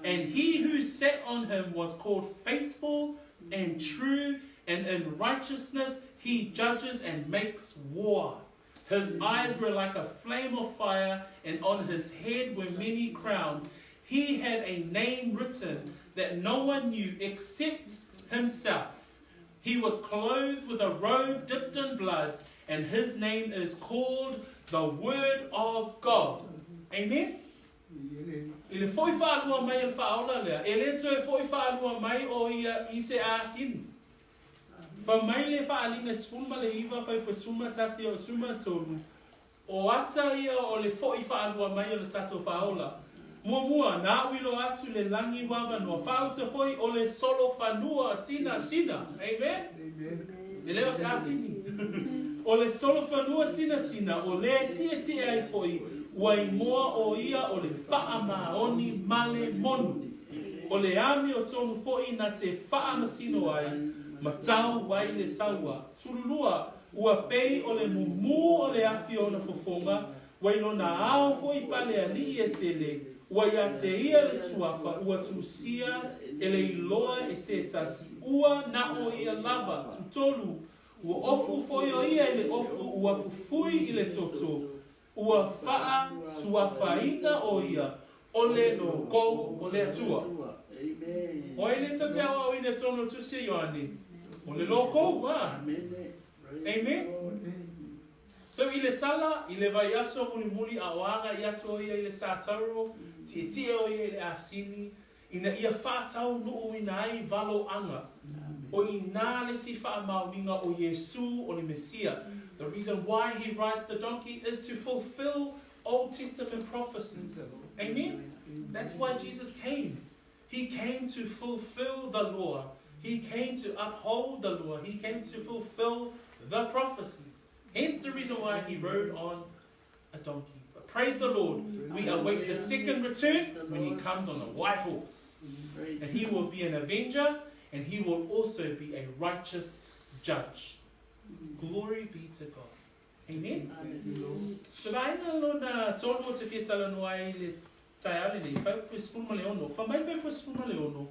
And he who sat on him was called Faithful and True, and in righteousness he judges and makes war. His eyes were like a flame of fire, and on his head were many crowns. He had a name written that no one knew except himself. He was clothed with a robe dipped in blood, and his name is called the Word of God. Amen? Ele foi whālua mai al whaola lea. Ele toe foi whālua mai o ia I se āsini. Whamai le whaalinga sfuma le iwa whai pa suma tasi o suma tonu. O ata ia o le foi whaalua mai o le tato whaola. Mua nā wilo atu le langi wawa noa. Whauta foi o le solo whanua sina. Amen? Ele o se asini. O le solo whanua sina. O le tia ai foi. Wai moa o ia o le wha maoni male monu. O le ami o tonu foi na te wha masino ai. Matau wai le taua. Surulua. Ua pei o le mumu o le afi o na fofonga. Wai no na ao foi pale a li e tele. Ua ia te ia le suafa. Ua tusia e le iloa e se tasi. Ua na o ia lava. Tutolu. Ua ofu foi o ia i le ofu. Ua fufui i le toto. Ua faa suafaina o ia. O le no kou o le atua. O e le tatea o i le tono tusia Ioane. O le loko, Amen. So I le tala, I le vai aso muni a oanga I atu o ia I le sātaro, tie o ia I le asini, ina ia whātau nuu ina ai valo anga. O I nā le si whaamauninga o Iesu o le Mesia. The reason why he rides the donkey is to fulfill Old Testament prophecies. Amen? That's why Jesus came. He came to fulfill the law. He came to uphold the law. He came to fulfill the prophecies. Hence the reason why he rode on a donkey. But praise the Lord. We await the second return when he comes on a white horse. And he will be an avenger and he will also be a righteous judge. Glory be to God. Amen? So vaina lona tolu te fietala no ai le taiale nei. Pau pui spuma le ono. Whamai pau pui spuma le ono.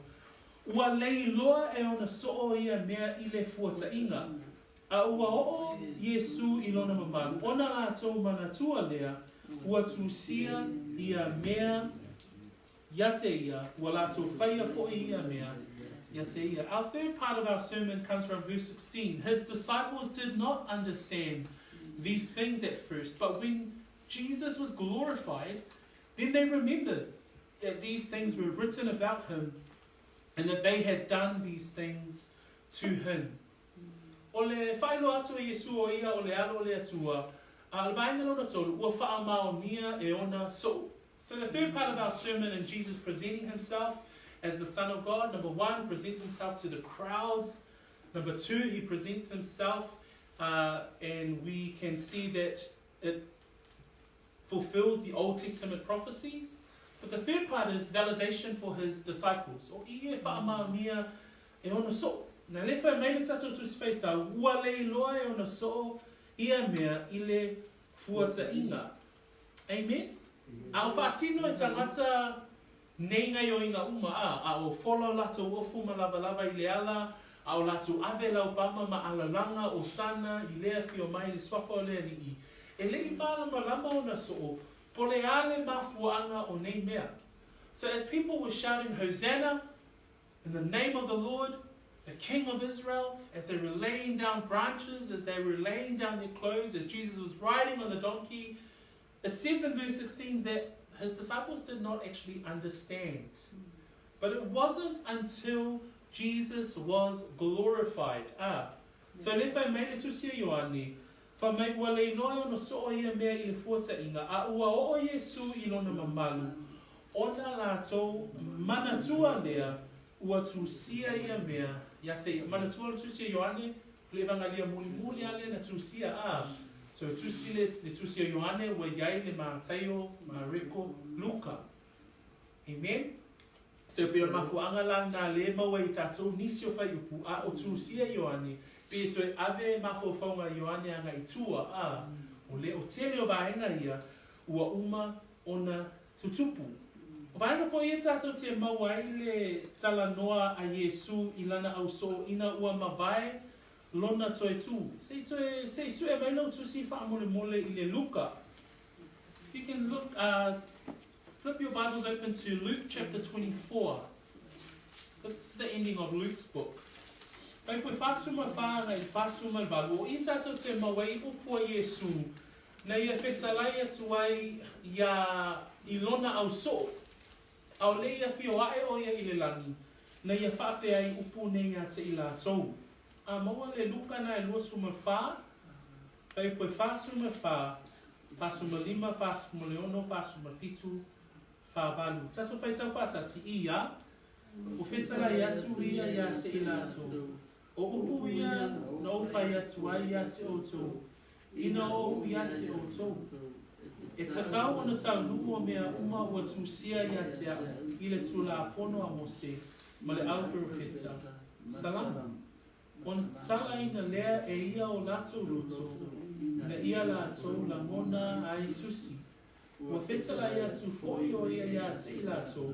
Ua lei loa e ona soo ia mea I le fuata inga. A ua oo Iesu I lona mamalu. Ona la tau manatua lea. Ua tusia ia mea yate ia. Ua la tau whaia foi ia mea yate ia. Our third part of our sermon comes from verse 16. His disciples did not understand these things at first. But when Jesus was glorified, then they remembered that these things were written about him and that they had done these things to him. O le faailoa atu e Iesu o ia o le alo o le atua, al vaina lona tolu, ua whaamaonia e ona so. So the third part of our sermon in Jesus presenting himself as the Son of God. Number one, presents himself to the crowds. Number two, he presents himself and we can see that it fulfills the Old Testament prophecies. But the third part is validation for his disciples. O ie whaamaonia e ona so. Na le whai mai le tatou tu speita, ua le iloa e ona so, ia mea I le fuata inga. Amen? A o whaatino e tangata nei ngai o inga uma a o wholo lato ofu ma lava I le ala, a o lato ave lau pama ma alalanga o sana I lea fio mai le swafa o lea ni I. E le I malama ona so, po le ale mafuanga o nei mea. So as people were shouting Hosanna in the name of the Lord, the King of Israel, as they were laying down branches, as they were laying down their clothes, as Jesus was riding on the donkey, it says in verse 16 that his disciples did not actually understand. But it wasn't until Jesus was glorified. So le whai mai le tusia Ioane, wha mai ua le noa ona so ia mea I le fuata inga, a ua o Iesu I lona mamalu, ona lātou manatua lea, ua tusia ia mea, ia te manatua le tusia Ioane, le evangalia muli ale na tusia So tusi le tusia Ioane, ua iai le Mātaio, Mariko, Luka. Amen? So pia mafuanga lana le maua I tātou nisi o whai upu, a o tusia Ioane, pia toi ave mafuafonga Ioane anga I tua, o le o tele o vaenga ia, ua uma ona tutupu. O vaenga fo ia tātou te maua I le tala noa a Iesu I lana au so ina ua mawai, lona toi tu. Se sue vaina o tusi wha mole I le Luka. You can look, flip your Bibles open to Luke chapter 24. So this is the ending of Luke's book. Pai koe whasuma whānga I whasuma balu. O I tātou te mawai upo Iesu. Na ia whetalai atu ai ia ilona au so. Au le ia whio ae o ia I le langi. Na ia whape ai upo nei a te ila tau. A maua le luka na e lua suma whā. Pai koe whasuma whā. Whasuma lima, whasuma leono, whasuma fitu. Whā balu. Tātou pai tau whātasi ia. O whetalai atu ia te ila tau. O upu ia na o whai atu ai ia te o tau. Ina o ia te o tau. E tatau ona tau lumo mea uma ua tūsia ia te a I le tula a whono a Mose ma le au profeta. Salam. Ona tala ina lea e ia o lato roto na ia lato la mona ai tusi. Ua whetala ia tu foi o ia te I lato.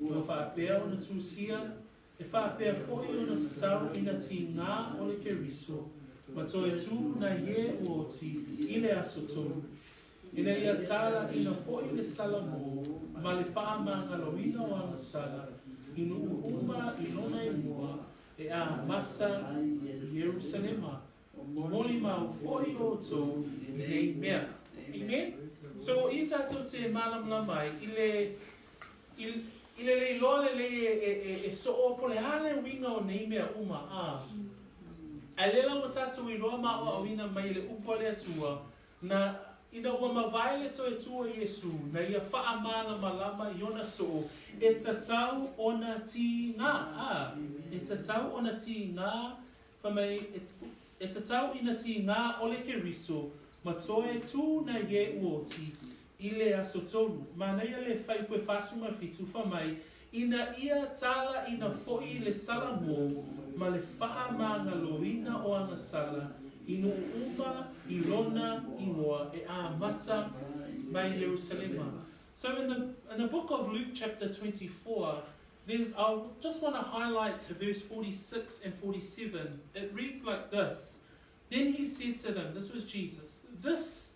Ua whaapea ona tūsia e whaapea foi ona tatau ina ti ngā o le keriso. Ma toe tū na ie uoti I le aso tolu. Ina ia tala ina foi le salamo ma le whaamangaloina o anga sala. Inu uma inona e mua e a masa Jerusalema. Moli mau foi o tō I nei mea. Amen? So I tātou te malamla mai I le loa le so o pole hale wina o nei mea uma. A lela mo tātou I roa maua o wina mai le upole atua na ina ua mawai le toe tua Iesu na ia whaamana malama I ona so e tatau ona ti ngā. E tatau ona ti ngā whamai e tatau ina ti ngā o le keriso ma toe tū na ie uoti I le aso tolu. Ma na ia le whaipoe whasuma fitu whamai ina ia tala ina foi le salamo ma le whaamangaloina o anga sala. Inu uma I rona I moa e a mata mai Jerusalema. So in the book of Luke chapter 24, I just want to highlight verse 46 and 47. It reads like this. Then he said to them, this was Jesus, thus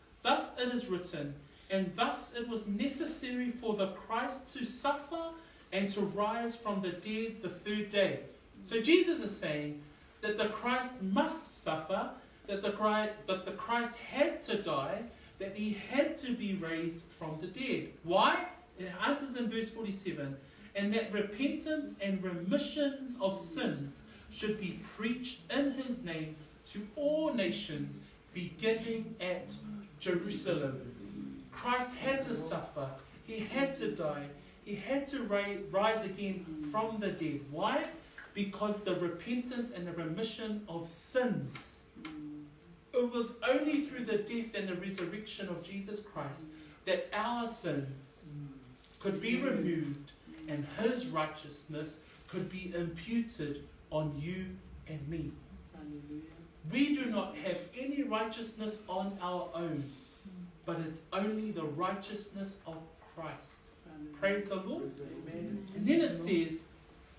it is written, and thus it was necessary for the Christ to suffer and to rise from the dead the third day. So Jesus is saying that the Christ must suffer, that the Christ had to die, that he had to be raised from the dead. Why? It answers in verse 47. And that repentance and remissions of sins should be preached in his name to all nations, beginning at Jerusalem. Christ had to suffer. He had to die. He had to rise again from the dead. Why? Because the repentance and the remission of sins. It was only through the death and the resurrection of Jesus Christ that our sins could be removed and his righteousness could be imputed on you and me. We do not have any righteousness on our own, but it's only the righteousness of Christ. Praise the Lord. Amen. And then it says,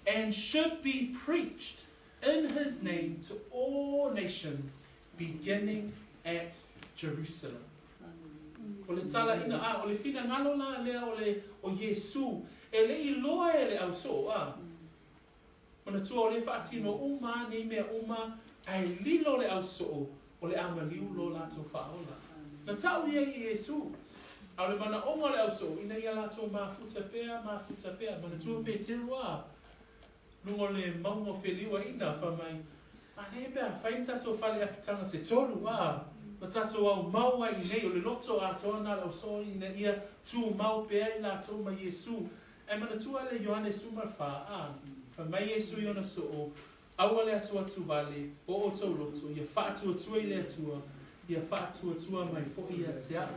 and should be preached in his name to all nations, beginning at Jerusalem. O le tala ina o le fina ngalo la lea o Iesu, e le I loa e le au so Mana tua o le whaatino uma, nei mea uma, ai lilo le au so o le amaliu lo lato whaola. Na tau ia I Iesu, au le mana onga le au so, ina ia lato mafuta pea, mana tua pe terua. Nungo le maungo wheliwa ina whamai, ane bea, whain tato whale apitanga se tolu Ma tato au maua I nei o le loto a tona lau so ina ia tu mau pea I lato ma Iesu. E mana tua le Ioane suma wha whamai Iesu I ona so o, aua le atua tu vale, o tau loto, ia whaatua tua I le atua, ia whaatua tua mai fo ia te a.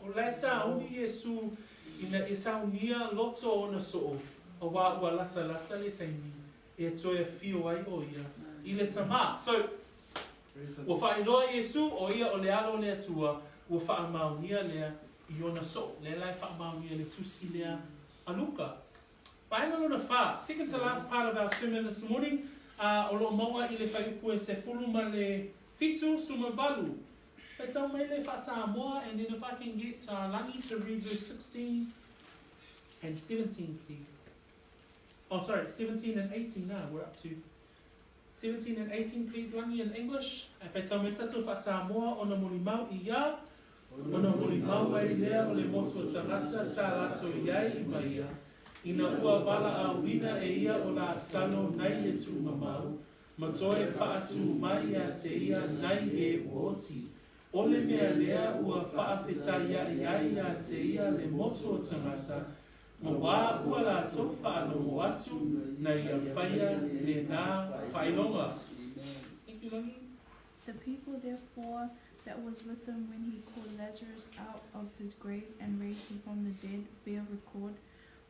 O lai sa uni Iesu ina e sa unia loto ona so o wa lata le taimi, e toia fio ai o ia. I le tama. So, ua faailoa Iesu o ia o le alo le atua, ua faamaunia lea I ona so. Le lai faamaunia le tusi lea aluka. Paenga lona wha. Second to last part of our sermon this morning, o lo maua I le whaiupu e se fulu ma le fitu suma balu. Pe tau mai le wha Samoa, and then if I can get Langi to read verse 16 and 17, please. Oh, sorry, 17 and 18 now. We're up to 17 and 18, please, Langi, in English. If I tell me tatu fa Samoa, ona molimau iya, ona molimau ai lea o le motu o tangata sa lato iai I maia. Ina ua wala a wina e ia o la salo nai le tu mamau. Matoe whaatu mai a te ia nai e uoti. Ole mea lea ua whaafeta iai a te ia le motu o tangata. Ma wā ua la tau whaalomo atu na ia whaia le nā whailonga. Thank you, Langi. The people therefore that was with him when he called Lazarus out of his grave and raised him from the dead bear record.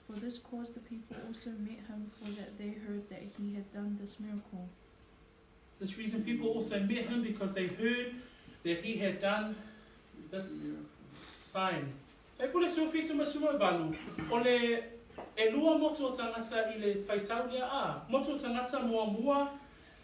For this cause the people also met him, for that they heard that he had done this miracle. This reason people also met him because they heard that he had done this sign. E pule so fitu masuma balu. Ole e lua moto o tangata I le whaitau lia a. Moto o tangata mua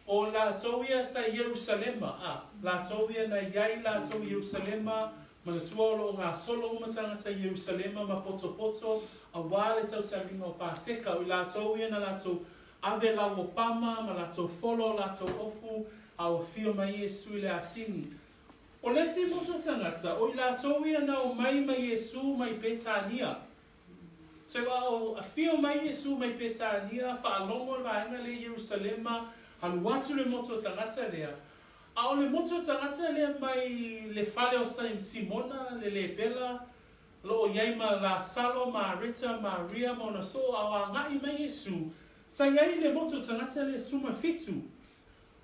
o la tauia sa Yerusalema a. La tauia na iai la tau Yerusalema. Mana tuolo o ngā solo uma tangata Yerusalema ma poto a wale tau saringa o Paseka. O la tauia na la tau ave la o pama ma la tau folo la tau ofu a o fio mai Iesu le asini. O lesi moto tangata, o la tauia na o mai Iesu mai Betania. So a fio mai Iesu mai Betania, whaalongo vaenga le Yerusalema, haluatu le moto tangata lea. A o le moto tangata lea mai le fale o Saint Simona, le Bella, lo o yaima la Salo, Marita, Maria, Monaso, a ngai mai Iesu. Sa iai le moto tangata lea suma fitu.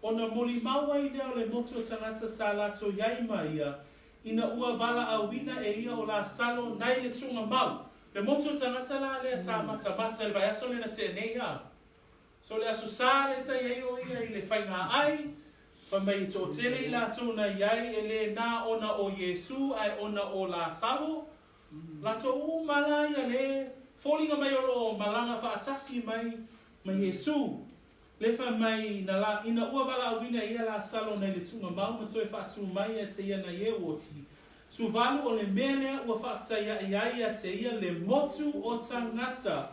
Ona moli maua I lea o le moto tangata sa lato iai maia. Ina ua wala a wina e ia o la salo nai le tunga mau. Le moto tangata la lea sa mata le vai aso le na te neia. So le aso sa le sa iai o ia I le whainga ai. Pa mai to tele I la tuna iai e le na ona o Iesu ai ona o la salo. La to u malai a le. Fōlinga mai o lo malanga whaatasi mai Iesu. Lefa mai na la ina ua wala wina ia la salo nei le tunga mau ma toe whaatu mai a te ia na ie woti. Suvalu o le mele ua whaata ia te ia le motu o tangata.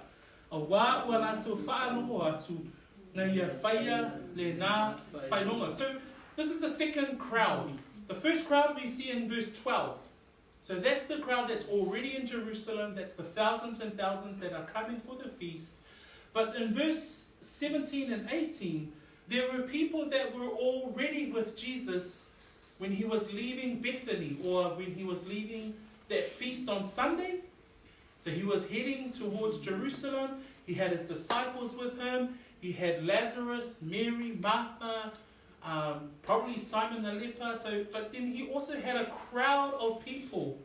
A wā ua lato whaalomo atu na ia whaia le nā whailonga. So this is the second crowd. The first crowd we see in verse 12. So that's the crowd that's already in Jerusalem. That's the thousands and thousands that are coming for the feast. But in verse 17 and 18, there were people that were already with Jesus when he was leaving Bethany or when he was leaving that feast on Sunday. So he was heading towards Jerusalem. He had his disciples with him. He had Lazarus, Mary, Martha, probably Simon the leper. But then he also had a crowd of people.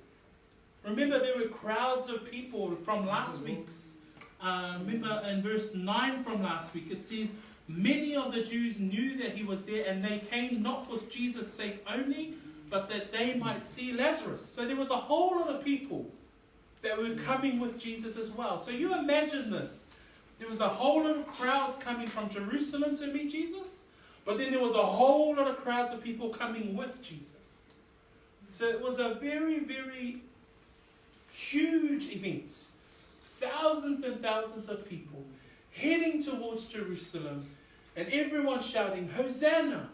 Remember, there were crowds of people from last week's. Remember in verse 9 from last week, it says, many of the Jews knew that he was there, and they came not for Jesus' sake only, but that they might see Lazarus. So there was a whole lot of people that were coming with Jesus as well. So you imagine this. There was a whole lot of crowds coming from Jerusalem to meet Jesus, but then there was a whole lot of crowds of people coming with Jesus. So it was a very, very huge event. Thousands and thousands of people heading towards Jerusalem, and everyone shouting, Hosanna,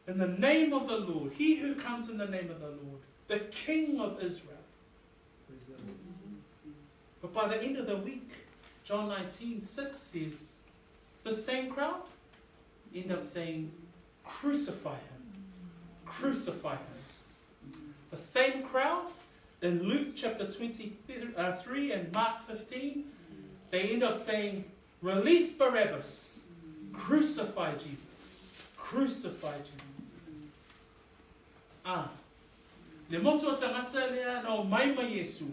in the name of the Lord, he who comes in the name of the Lord, the King of Israel. But by the end of the week, John 19:6 says, the same crowd end up saying, crucify him, crucify him. The same crowd in Luke chapter 23 and Mark 15, they end up saying, release Barabbas, crucify Jesus, crucify Jesus. Le moto o tangata lea no mai Iesu.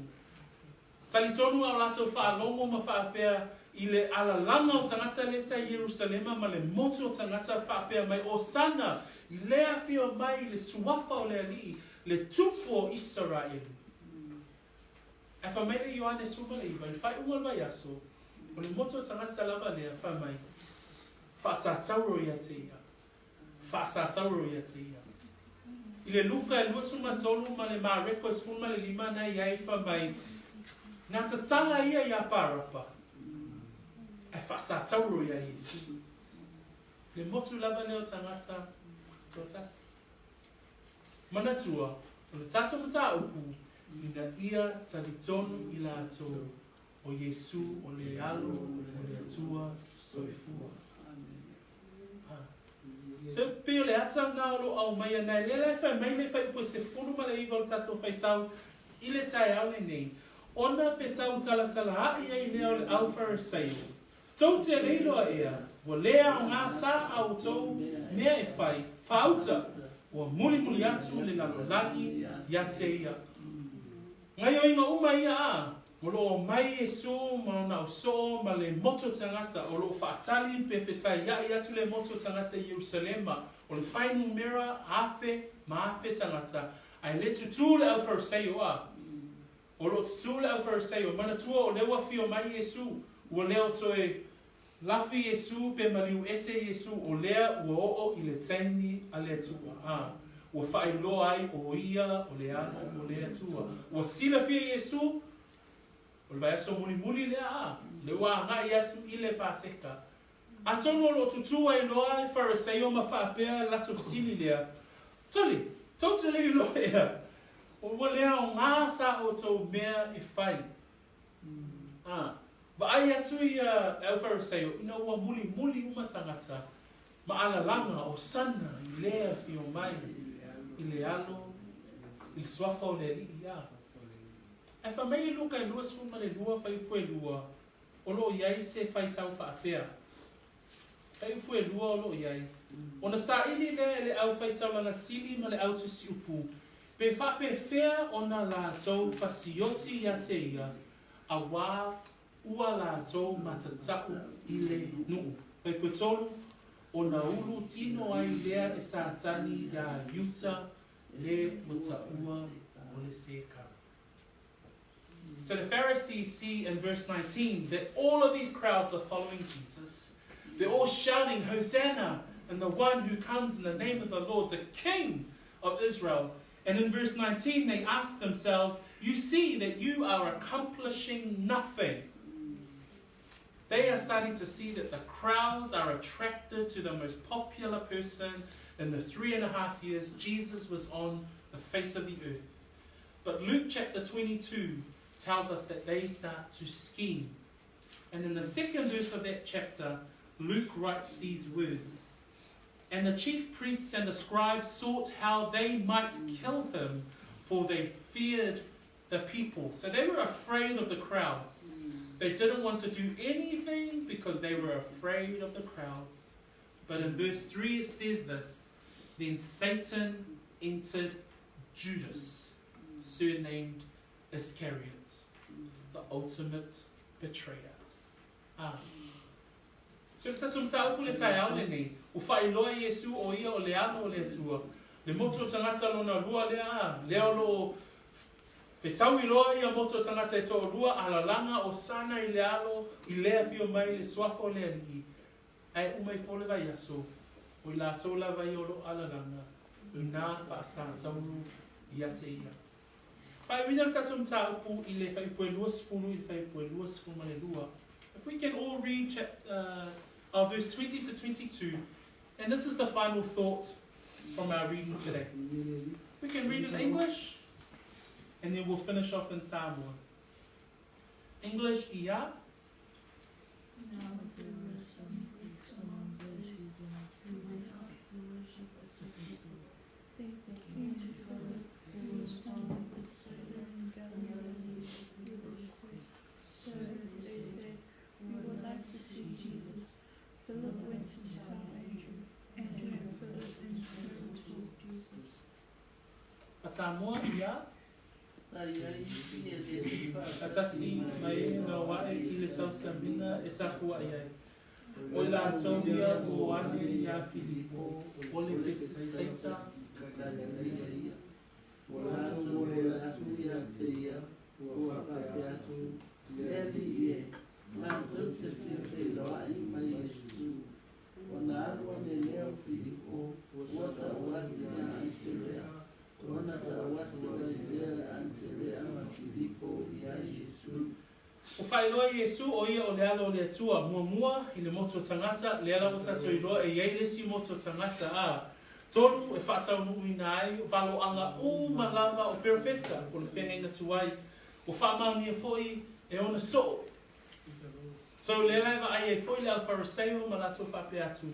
Talitonu au lato whaalongo ma whaapea I le alalanga o tangata le sa Yerusalema ma le moto o tangata whaapea mai o sana I lea fio mai le suafa o le alii le tupu o Israel. E wha mai le Ioane suma le iwa, I whai ua mai aso, o le moto tangata lava lea wha mai, wha sa tauro ia te ia, wha sa tauro ia te ia. I le luka e lua suma tolu ma le maa rekos fuma le lima na iai wha mai, nā tatanga ia ia parapa, e wha sa tauro ia Iesu. Le motu lava leo tangata totas. Manatua, o le tata mata upu, ina ia talitonu ila ato o Iesu, o le alo, o le atua, soifua. So pio le ata na lo au mai ana le fa mai le fa po se fulu ma le igo tato fa tau ile tai au le nei. Ona fe tau tala ha ia ile au Pharisee. Tau te leilo ia, wa lea o ngā sa au tau mea e whai, whauta, wa muli atu le lalolagi ia te ia. Ngai o inga uma ia a, mo lo mai e so, ma na o so, ma le moto tangata, o lo whaatali pe whetai ia atu le moto tangata i Jerusalema, o le whainu mera, afe, ma afe tangata, ai le tutu le au Pharisee o a. O lo tutu le au Pharisee o, mana tua o lewa fio mai Iesu, ua leo toe lafi Iesu pe maliu ese Iesu o lea ua o I le taini a le atua. Ua faailoa ai o ia o le ana o le atua. Ua sila fia Iesu o le vaiaso muli lea le ua ngai atu I le paseka. A tonu o lo tutu ai loa e Pharisee o ma whaapea lato sili lea. Toli, tau te lei loa ea. O ua lea o ngā sa o tau mea e whai. Va ai atu I au Pharisee o ina ua muli uma tangata ma ala langa o sana I lea fi o mai I le alo I swafa o le li ia. E wha mai luka I lua sfuma le lua whai pue lua o lo iai se whai tau whaapea. Whai pue lua o lo iai. O na sa ili le au whai tau lana sili ma le au tu si upu. Pe whape whea o na la tau whasioti ia te ia a wā ua la tau matatau I le nuu. Pai putolu o na ulu tino ai lea e sātani ia yuta le mutaua o le seka. So the Pharisees see in verse 19 that all of these crowds are following Jesus. They're all shouting, Hosanna, and the one who comes in the name of the Lord, the King of Israel. And in verse 19 they ask themselves, you see that you are accomplishing nothing. They are starting to see that the crowds are attracted to the most popular person in the 3.5 years Jesus was on the face of the earth. But Luke chapter 22 tells us that they start to scheme. And in the second verse of that chapter, Luke writes these words. And the chief priests and the scribes sought how they might kill him, for they feared the people. So they were afraid of the crowds. They didn't want to do anything because they were afraid of the crowds. But in verse 3 it says this. Then Satan entered Judas, surnamed Iscariot, the ultimate betrayer. So tatum tau pule tai au le nei. U faailoa Iesu o ia o le ano o le atua. Le moto tangata lona lua lea. Leo lo Whetau I loa ia moto tangata e tō lua ala langa o sana I le alo I lea fio mai le swafo le alii. Ai umai fole vai aso. O I la tō la vai olo ala langa. I nā whaasa tauru I ate ia. Pai wina tatum ta upu I le whai pue lua spunu I whai pue lua spunu le lua. If we can all read verse 20 to 22. And this is the final thought from our reading today. We can read in English. And then we'll finish off in Samoan. English, ia. Now there were some Greeks among those who were not worship at the festival. They came to Philip, who was from Bethsaida in Galilee, So they said, we would like to see Jesus. Philip went to tell Andrew. Andrew and Philip in turn told Jesus. A Samoa, ia. Atasi mai na wae I le tau samina e takua iai. O la taunia o ane ia Filipo, o le Bethsaida. O la tau le atu ia te ia, o a whae atu, le li e, ma tau te whiwhi loa I mai Iesu. O na arua me leo Filipo, o ta wati ia Antirea. O faailoa Iesu o ia o le ala o le atua mua I le moto tangata le ala o tatou iloa e iei lesi moto tangata tolu e whaatau nuu ina ai valo anga malama o perfecta o le whenenga tuai o whaamauni e foi e ona so. So le laiva ai e foi le alfariseo ma lato whape atu.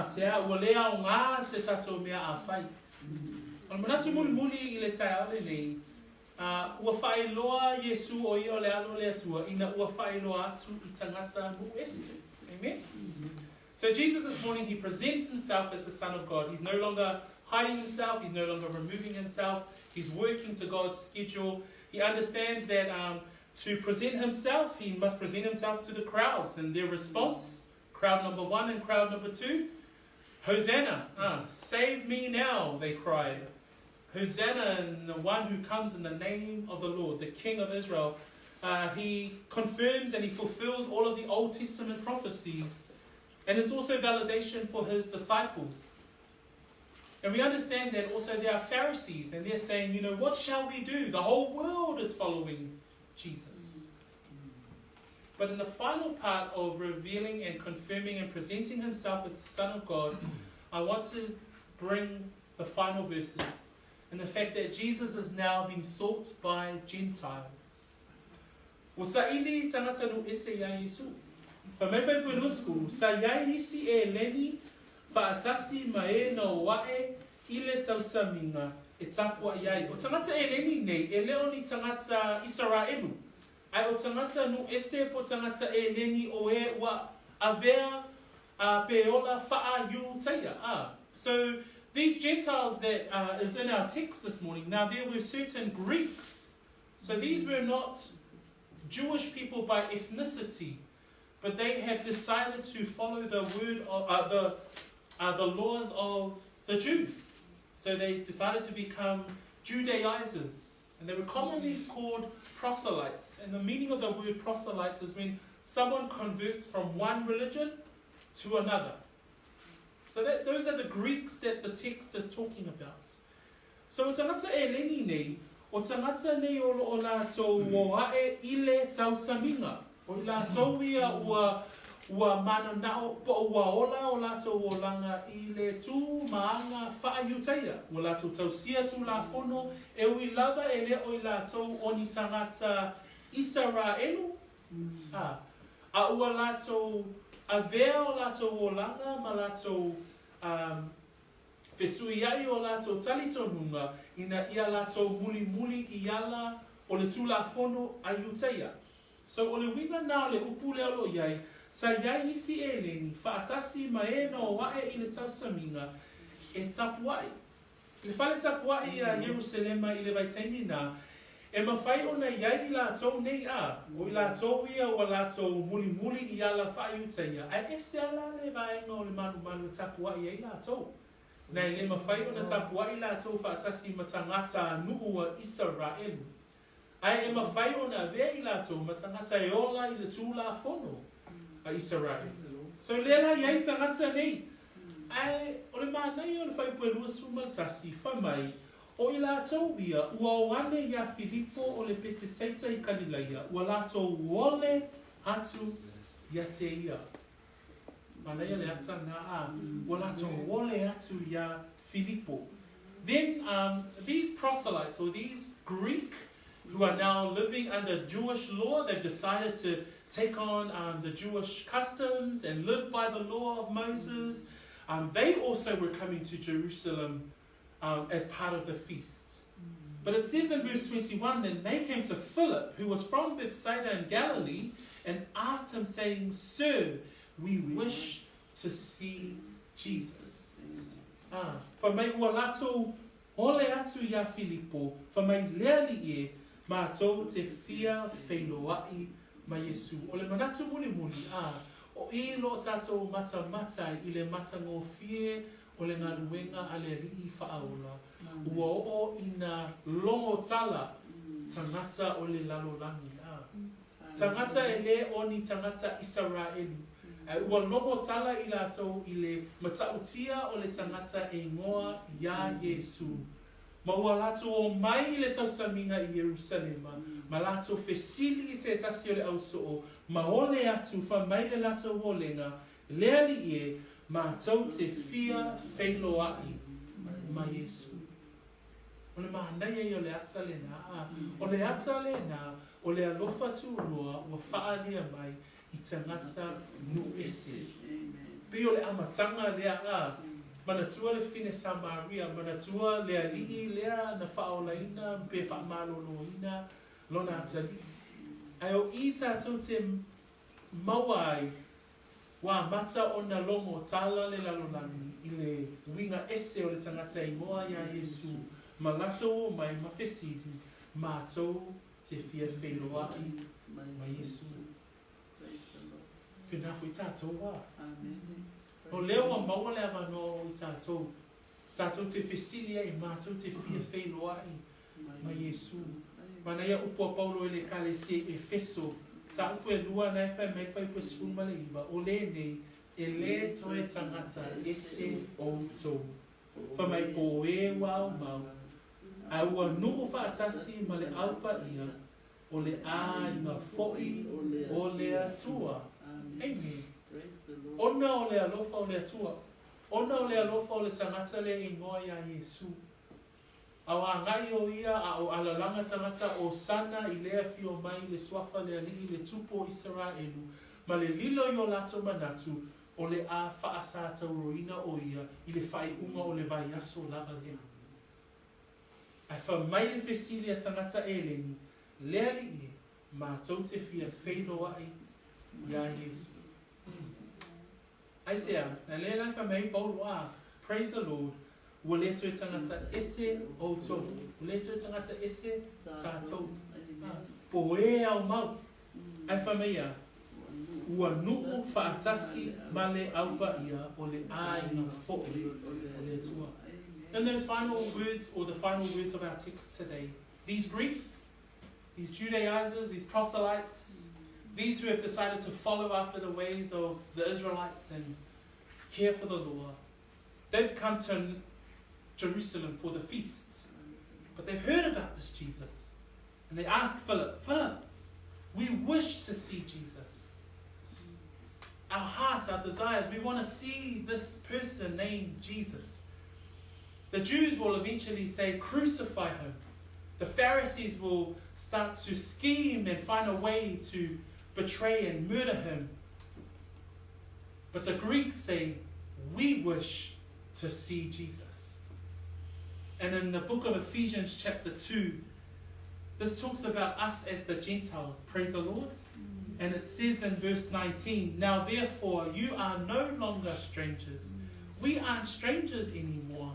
Sea ua lea o ngā se tatou mea a whai. Ona manatu muli I le tai ale nei. Ua faailoa Iesu o ia o le alo le atua ina ua faailoa atu I tangata mu esi. Amen? So Jesus this morning, he presents himself as the Son of God. He's no longer hiding himself. He's no longer removing himself. He's working to God's schedule. He understands that to present himself, he must present himself to the crowds. And their response, crowd number 1 and crowd number 2, Hosanna, save me now, they cried. Hosanna, and the one who comes in the name of the Lord, the King of Israel. He confirms and he fulfills all of the Old Testament prophecies. And it's also validation for his disciples. And we understand that also there are Pharisees, and they're saying, you know, what shall we do? The whole world is following Jesus. But in the final part of revealing and confirming and presenting himself as the Son of God, I want to bring the final verses. And the fact that Jesus is now being sought by Gentiles. Wasaili tangata no ese ya Iesu. Pamefai puenusku, sa yai si e leni, faatasi mae no wae, ile tausaminga, e tapua yai. O tangata e leni nei, e leo ni tangata Israelu. Ai o tangata no ese po tangata e leni o e wa avea peola faa yu teia. So these Gentiles that is in our text this morning, now there were certain Greeks. So these were not Jewish people by ethnicity. But they have decided to follow the word of the laws of the Jews. So they decided to become Judaizers. And they were commonly called proselytes. And the meaning of the word proselytes is when someone converts from one religion to another. So those are the Greeks that the text is talking about. So o tangata e leni nei, o tangata nei o lātou o hae ile tausaminga. O lātou ia ua mana nao po ua ola o lātou o langa I le tū maanga whaayuteia. O lātou tausia tū la whono e ui lava e le o lātou o ni tangata Israelu. A ua lātou a vea o lātou o langa ma lātou whesui ai o lātou talitonunga ina ia lātou muli I ala o le tū la whono a yuteia. So o le winga nā le upu leo lo iai, sa iai isi e leni, whaatasi maena o wae I le tausaminga, e tapuai. Le whale tapuai a Jerusalema I le vaitaimi nā, e mawhai o na iai I lātou nei o I lātou ia o lātou muli I ala whaiuteia, ai e se ala le vaenga o le manu tapuai I lātou. Nei le mawhai o na tapuai I lātou whaatasi matangata nuu a Israelu. Ai e mawhai o na vea I lātou ma tangata e ola I le tū la whono a Israel. So lela iai tangata nei. Ai o le mānei o le whaipua lua sumatasi whamai o I lātou ia ua oane ia Filipo o le Peteseita I Galileia ua lātou wole atu ia te ia. Mānei le ata ngā ua lātou wole atu ia Filipo. Then these proselytes or these Greek who are now living under Jewish law, they've decided to take on the Jewish customs and live by the law of Moses. They also were coming to Jerusalem as part of the feast. But it says in verse 21, then they came to Philip, who was from Bethsaida in Galilee, and asked him, saying, Sir, we wish to see Jesus. Fa mai ua lātou ole atu ia Filipo, fa mai lea li e, mātou te fia faailoa ma Iesu. O le manatu muli, o I lo tātou mata I le mata ngō fie o le ngaruenga a le rii whaaola. Ua o ina longo tala tangata o le lalolangi. Tangata e le o ni tangata Israeli. Ua longo tala I lātou I le matautia o le tangata e ngoa ia Iesu. Maua lato o mai le tausaminga I Jerusalema. Ma lato fesili se tasi o le au soo. Ma ole atu fa mai le lato o lenga. Lea li e ma tau te fia faailoa ma Iesu. O le mahanai e o le ata le na. O le ata le na. O le alofa tuurua o whaalia mai I tangata nu ese. Pe o le amatanga lea a. Manatua le fine Samaria. Manatua lea lii lea na whaolaina. Pe whaamaloloina. Lona atali. Ai o I tātou te mawai. Wa mata o na longo tala le lalolani. I le winga ese o le tangata I moa ia Iesu. Ma lato o mai mawhesiri. Ma tau te fia faailoa ma Iesu. Whina fui tātou wā. O leo a maua le avano I tātou. Tātou te whesilia I mātou te fia faailoa ma Iesu. Mana ia upua Paulo ele kale se Efeso. Ta upu e lua na e mai whai pua sifuru male iwa. O le nei e le toe tangata ese o tau. Whamai po e wau mau. A ua nuku whaatasi ma le aupa ia. O le a inga foi o le atua. Amen. Ona o le alofa o le atua. Ona o le alofa o le tangata le ingoa ia Iesu. Au a ngai o ia a o alalanga tangata o sana I lea fio mai le swafa le alii le tupo Israelu. Ma le lilo I o lato manatu o le a whaasata uroina o ia I le whai unga o le vai aso lava lea. Ai wha mai le whesilia tangata eleni, lea li I ma tau te fia faailoa ia Iesu. Ai sea, na lea lai wha mai Paulo a, praise the Lord, ua le tue tangata ete o tau. Ua le tue tangata ese tātou. Po e au mau. Ai wha mai a, ua nuku whaatasi ma le aupa ia o le aina fo'i o le tua. And those final words, or the final words of our text today, these Greeks, these Judaizers, these proselytes, these who have decided to follow after the ways of the Israelites and care for the law, they've come to Jerusalem for the feast. But they've heard about this Jesus. And they ask Philip, we wish to see Jesus. Our hearts, our desires, we want to see this person named Jesus. The Jews will eventually say, crucify him. The Pharisees will start to scheme and find a way to betray and murder him. But the Greeks say, we wish to see Jesus. And in the book of Ephesians chapter 2, this talks about us as the Gentiles. Praise the Lord. And it says in verse 19, now therefore you are no longer strangers. We aren't strangers anymore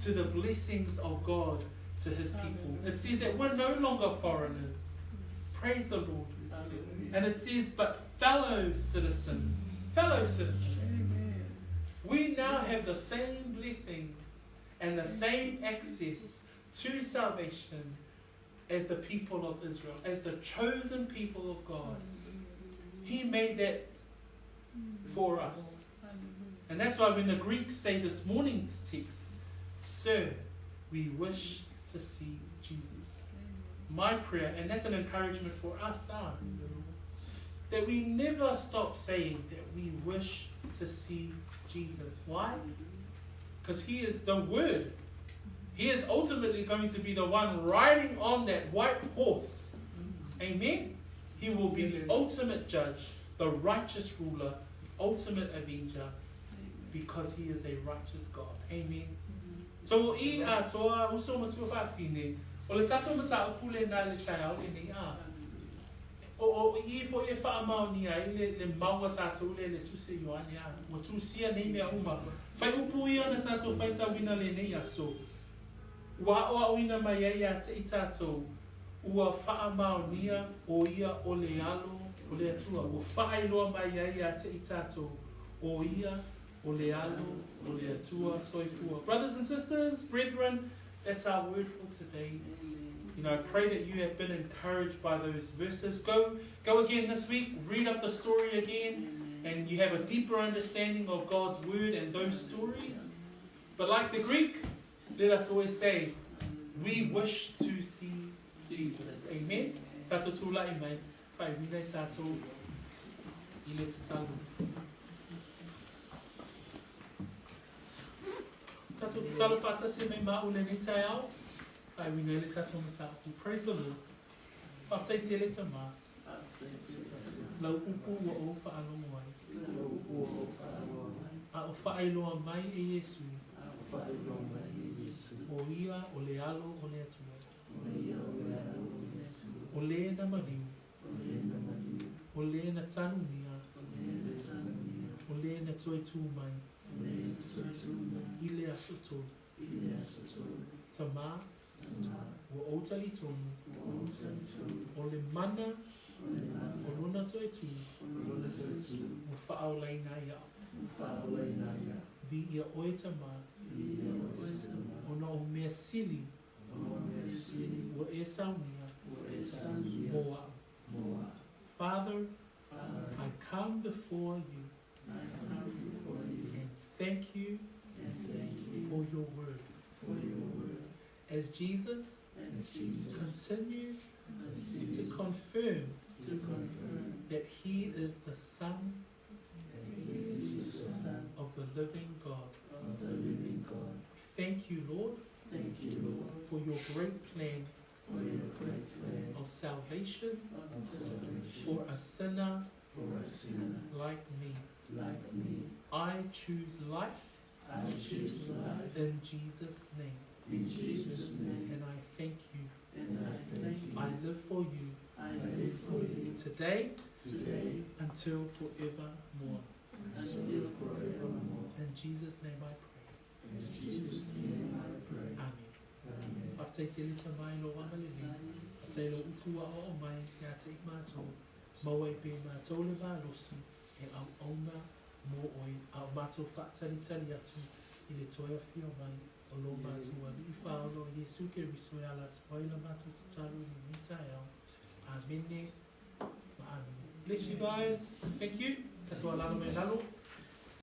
to the blessings of God to his people. It says that we're no longer foreigners. Praise the Lord. And it says, but fellow citizens. Fellow citizens. We now have the same blessings and the same access to salvation as the people of Israel, as the chosen people of God. He made that for us. And that's why when the Greeks say this morning's text, sir, we wish to see Jesus. My prayer, and that's an encouragement for us, that we never stop saying that we wish to see Jesus. Why? Because he is the Word. He is ultimately going to be the one riding on that white horse. Amen? He will be the ultimate judge, the righteous ruler, ultimate avenger, because he is a righteous God. Amen? So, I Atua, uso matua whaafine, o le tato mata upule na le tai au le nei a. O I fo e whaamau ni ai le maua tato le tuse Ioane a. O tusia nei mea uma. Whai upu ia na tato whaita wina le nei a so. Ua oa wina mai ai a te I tato. Ua whaamau nia o ia o le alo o le atua. Ua whaailoa mai ai a te I tato. O ia o le alo o le atua soifua. Brothers and sisters, brethren, that's our word for today. You know, I pray that you have been encouraged by those verses. Go again this week, read up the story again, and you have a deeper understanding of God's word and those stories. But like the Greek, let us always say, We wish to see Jesus. Amen. Tato tula I mai. Whai wina I tato I le tatalu. Tato talo pata se me ma ule ni tai au. Whai wina le tato mataku. Praise the Lord. Whaftai te le tama. Lau upu wa o whaalongo ai. A o faailoa mai e Iesu. O ia o le alo o le atua. O le na mariu. O le na tanu nia. O le na toi tū mai. I le aso tō. Tama. O otali tonu. O le mana. O lona toi tū. O whaaolaina ia. Vi ia oe tama. Ona o mea sili. O e saunia. Moa. Father, I come before you and thank you for your word. As Jesus continues to confirm that he is the Son of the living God. Thank you, Lord, for your great plan of salvation for a sinner like me. I choose life in Jesus' name. And I thank you. I live for you today until forevermore. In Jesus' name I pray. Amen. After te li tamai lo wamalili, te lo ukua o mai kia te ikmato, mawai pe mato le valosi, e au auna mo oi, au mato whaatari tari atu, I le toia fio mai, o lo matua ni I whaolo Iesu ke riso e ala te poila mato te taru ni mita e au. Amene, ma amen. Bless you guys. Thank you. Tatua lalo me lalo.